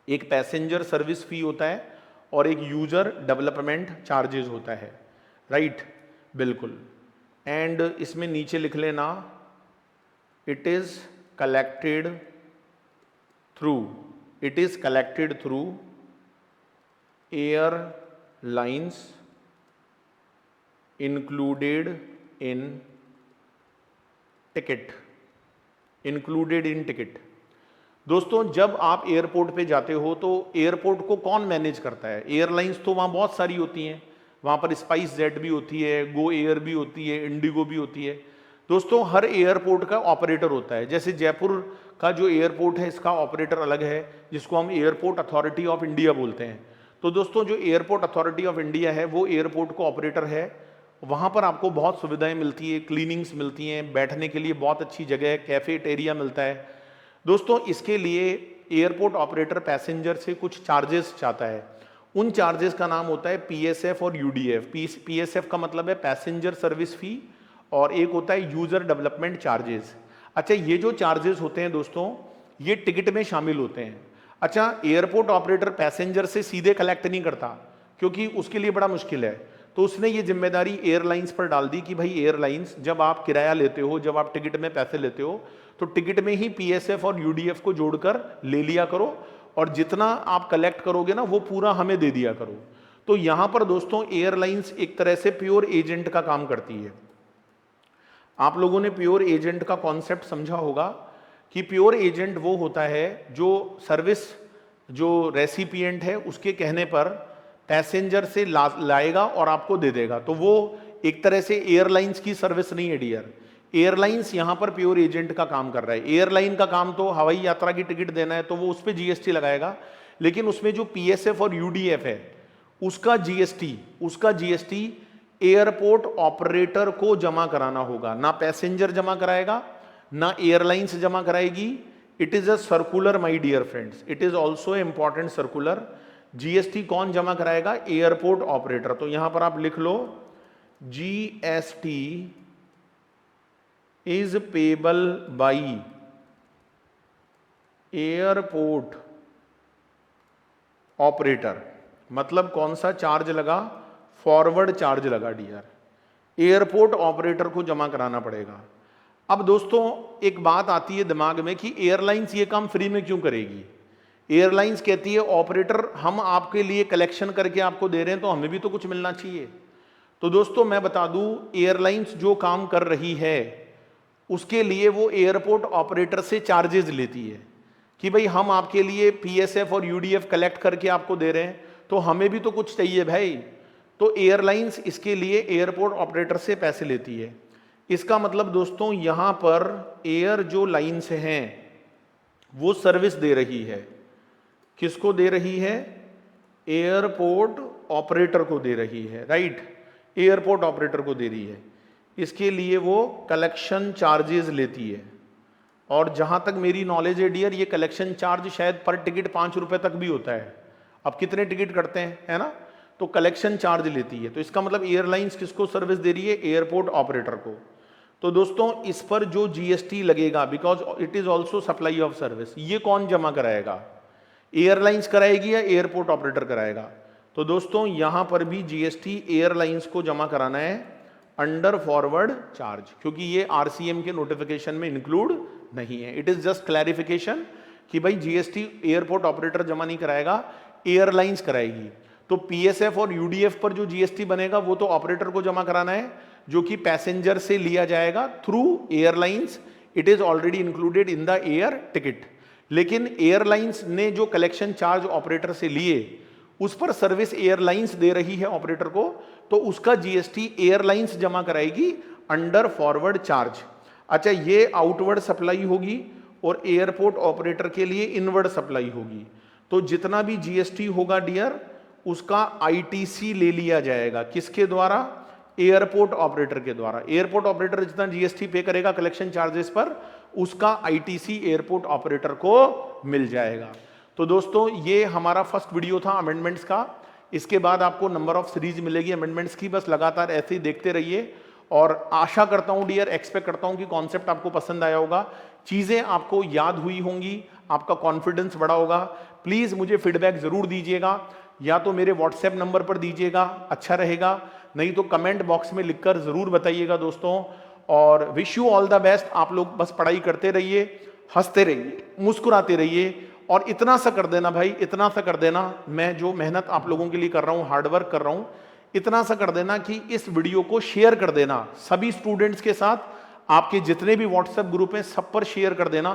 एक पैसेंजर सर्विस फी होता है और एक यूजर डेवलपमेंट चार्जेस होता है, राइट, बिल्कुल। एंड इसमें नीचे लिख लेना it is collected through airlines included in ticket, दोस्तों जब आप एयरपोर्ट पे जाते हो तो एयरपोर्ट को कौन मैनेज करता है? एयरलाइंस तो वहाँ बहुत सारी होती हैं, वहाँ पर स्पाइस जेट भी होती है, गो एयर भी होती है, इंडिगो भी होती है। दोस्तों हर एयरपोर्ट का ऑपरेटर होता है। जैसे जयपुर का जो एयरपोर्ट है इसका ऑपरेटर अलग है, जिसको हम एयरपोर्ट अथॉरिटी ऑफ इंडिया बोलते हैं। तो दोस्तों जो एयरपोर्ट अथॉरिटी ऑफ इंडिया है वो एयरपोर्ट को ऑपरेटर है। वहाँ पर आपको बहुत सुविधाएं मिलती है, क्लीनिंग्स मिलती हैं, बैठने के लिए बहुत अच्छी जगह है, कैफेटेरिया मिलता है। दोस्तों इसके लिए एयरपोर्ट ऑपरेटर पैसेंजर से कुछ चार्जेस चाहता है। उन चार्जेस का नाम होता है PSF और UDF। PSF का मतलब है पैसेंजर सर्विस फी और एक होता है यूजर डेवलपमेंट चार्जेस। अच्छा ये जो चार्जेस होते हैं दोस्तों ये टिकट में शामिल होते हैं। अच्छा एयरपोर्ट ऑपरेटर पैसेंजर से सीधे कलेक्ट नहीं करता क्योंकि उसके लिए बड़ा मुश्किल है, तो उसने ये जिम्मेदारी एयरलाइंस पर डाल दी कि भाई एयरलाइंस जब आप किराया लेते हो, जब आप टिकट में पैसे लेते हो तो टिकट में ही PSF और UDF को जोड़कर ले लिया करो और जितना आप कलेक्ट करोगे ना वो पूरा हमें दे दिया करो। तो यहां पर दोस्तों एयरलाइंस एक तरह से प्योर एजेंट का काम करती है। आप लोगों ने प्योर एजेंट का कॉन्सेप्ट समझा होगा कि प्योर एजेंट वो होता है जो सर्विस जो रेसिपिएंट है उसके कहने पर पैसेंजर से लाएगा और आपको दे देगा। तो वो एक तरह से एयरलाइंस की सर्विस नहीं है डियर। एयरलाइंस यहां पर प्योर एजेंट का काम कर रहा है। एयरलाइन का काम तो हवाई यात्रा की टिकट देना है तो वो उस पर GST लगाएगा, लेकिन उसमें जो PSF और UDF है उसका GST एयरपोर्ट ऑपरेटर को जमा कराना होगा। ना पैसेंजर जमा कराएगा ना एयरलाइंस जमा कराएगी। It is a circular my dear friends, it is also important circular. GST कौन जमा कराएगा? Airport operator. तो यहां पर आप लिख लो GST is payable by airport operator. मतलब कौन सा चार्ज लगा? फॉरवर्ड चार्ज लगा डियर। एयरपोर्ट ऑपरेटर को जमा कराना पड़ेगा। अब दोस्तों एक बात आती है दिमाग में कि एयरलाइंस ये काम फ्री में क्यों करेगी? एयरलाइंस कहती है ऑपरेटर हम आपके लिए कलेक्शन करके आपको दे रहे हैं तो हमें भी तो कुछ मिलना चाहिए। तो दोस्तों मैं बता दूं एयरलाइंस जो काम कर रही है उसके लिए वो एयरपोर्ट ऑपरेटर से चार्जेस लेती है कि भाई हम आपके लिए PSF और UDF कलेक्ट करके आपको दे रहे हैं तो हमें भी तो कुछ चाहिए भाई। तो एयरलाइंस इसके लिए एयरपोर्ट ऑपरेटर से पैसे लेती है। इसका मतलब दोस्तों यहां पर एयर जो लाइंस हैं वो सर्विस दे रही है। किसको दे रही है? एयरपोर्ट ऑपरेटर को दे रही है, राइट, एयरपोर्ट ऑपरेटर को दे रही है। इसके लिए वो कलेक्शन चार्जेस लेती है और जहां तक मेरी नॉलेज है डियर ये कलेक्शन चार्ज शायद पर टिकट 5 रुपए तक भी होता है। अब कितने टिकट करते हैं, है ना, तो कलेक्शन चार्ज लेती है। तो इसका मतलब एयरलाइंस किसको सर्विस दे रही है? एयरपोर्ट ऑपरेटर को। तो दोस्तों इस पर जो GST लगेगा because it is also supply of service, ये कौन जमा कराएगा? एयरलाइंस कराएगी या एयरपोर्ट ऑपरेटर कराएगा? तो दोस्तों यहां पर भी GST एयरलाइंस को जमा कराना है अंडर फॉरवर्ड चार्ज, क्योंकि ये RCM के नोटिफिकेशन में इंक्लूड नहीं है। इट इज जस्ट क्लैरिफिकेशन कि भाई GST एयरपोर्ट ऑपरेटर जमा नहीं कराएगा, एयरलाइंस कराएगी। तो पीएसएफ और यूडीएफ पर जो जीएसटी बनेगा वो तो ऑपरेटर को जमा कराना है, जो कि पैसेंजर से लिया जाएगा through airlines. It is already included in the air ticket. लेकिन एयरलाइंस ने जो कलेक्शन चार्ज ऑपरेटर से लिए उस पर सर्विस एयरलाइंस दे रही है ऑपरेटर को, तो उसका जीएसटी एयरलाइंस जमा कराएगी अंडर फॉरवर्ड चार्ज। अच्छा, ये आउटवर्ड सप्लाई होगी और एयरपोर्ट ऑपरेटर के लिए इनवर्ड सप्लाई होगी। तो जितना भी जीएसटी होगा डियर, उसका आईटीसी ले लिया जाएगा। किसके द्वारा? एयरपोर्ट ऑपरेटर के द्वारा। एयरपोर्ट ऑपरेटर जितना जीएसटी पे करेगा कलेक्शन चार्जेस पर, उसका आईटीसी एयरपोर्ट ऑपरेटर को मिल जाएगा। तो दोस्तों, ये हमारा फर्स्ट वीडियो था अमेंडमेंट्स का। इसके बाद आपको नंबर ऑफ सीरीज मिलेगी अमेंडमेंट्स की, बस लगातार ऐसे ही देखते रहिए। और आशा करता हूं डियर, एक्सपेक्ट करता हूं कि कॉन्सेप्ट आपको पसंद आया होगा, चीजें आपको याद हुई होंगी, आपका कॉन्फिडेंस बढ़ा होगा। प्लीज मुझे फीडबैक जरूर दीजिएगा, या तो मेरे व्हाट्सएप नंबर पर दीजिएगा, अच्छा रहेगा, नहीं तो कमेंट बॉक्स में लिखकर जरूर बताइएगा दोस्तों। और wish you all the best. आप लोग बस पढ़ाई करते रहिए, हंसते रहिए, मुस्कुराते रहिए, और इतना सा कर देना भाई, इतना सा कर देना, मैं जो मेहनत आप लोगों के लिए कर रहा हूं, हार्डवर्क कर रहा हूं, इतना सा कर देना कि इस वीडियो को शेयर कर देना सभी स्टूडेंट्स के साथ। आपके जितने भी व्हाट्सएप ग्रुप हैं सब पर शेयर कर देना,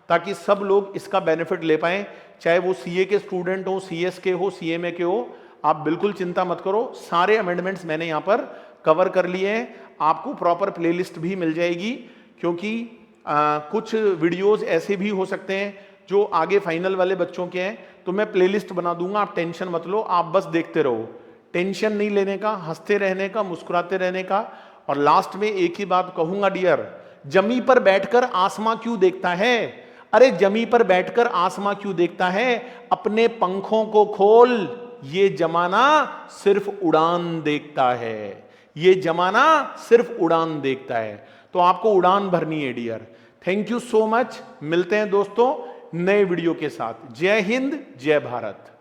ताकि सब लोग इसका बेनिफिट ले पाएं, चाहे वो सीए के स्टूडेंट हो, सीएस के हो, सीएमए के हो। आप बिल्कुल चिंता मत करो, सारे अमेंडमेंट्स मैंने यहां पर कवर कर लिए हैं। आपको प्रॉपर प्लेलिस्ट भी मिल जाएगी, क्योंकि कुछ वीडियोस ऐसे भी हो सकते हैं जो आगे फाइनल वाले बच्चों के हैं, तो मैं प्लेलिस्ट बना दूंगा। आप टेंशन मत लो, आप बस देखते रहो, टेंशन नहीं लेने का, हंसते रहने का, मुस्कुराते रहने का। और लास्ट में एक ही बात कहूंगा डियर, जमी पर बैठकर आसमां क्यों देखता है? अरे जमी पर बैठकर आसमां क्यों देखता है? अपने पंखों को खोल, ये जमाना सिर्फ उड़ान देखता है। ये जमाना सिर्फ उड़ान देखता है, तो आपको उड़ान भरनी है dear. Thank you so much. मिलते हैं दोस्तों नए वीडियो के साथ। जय हिंद, जय भारत।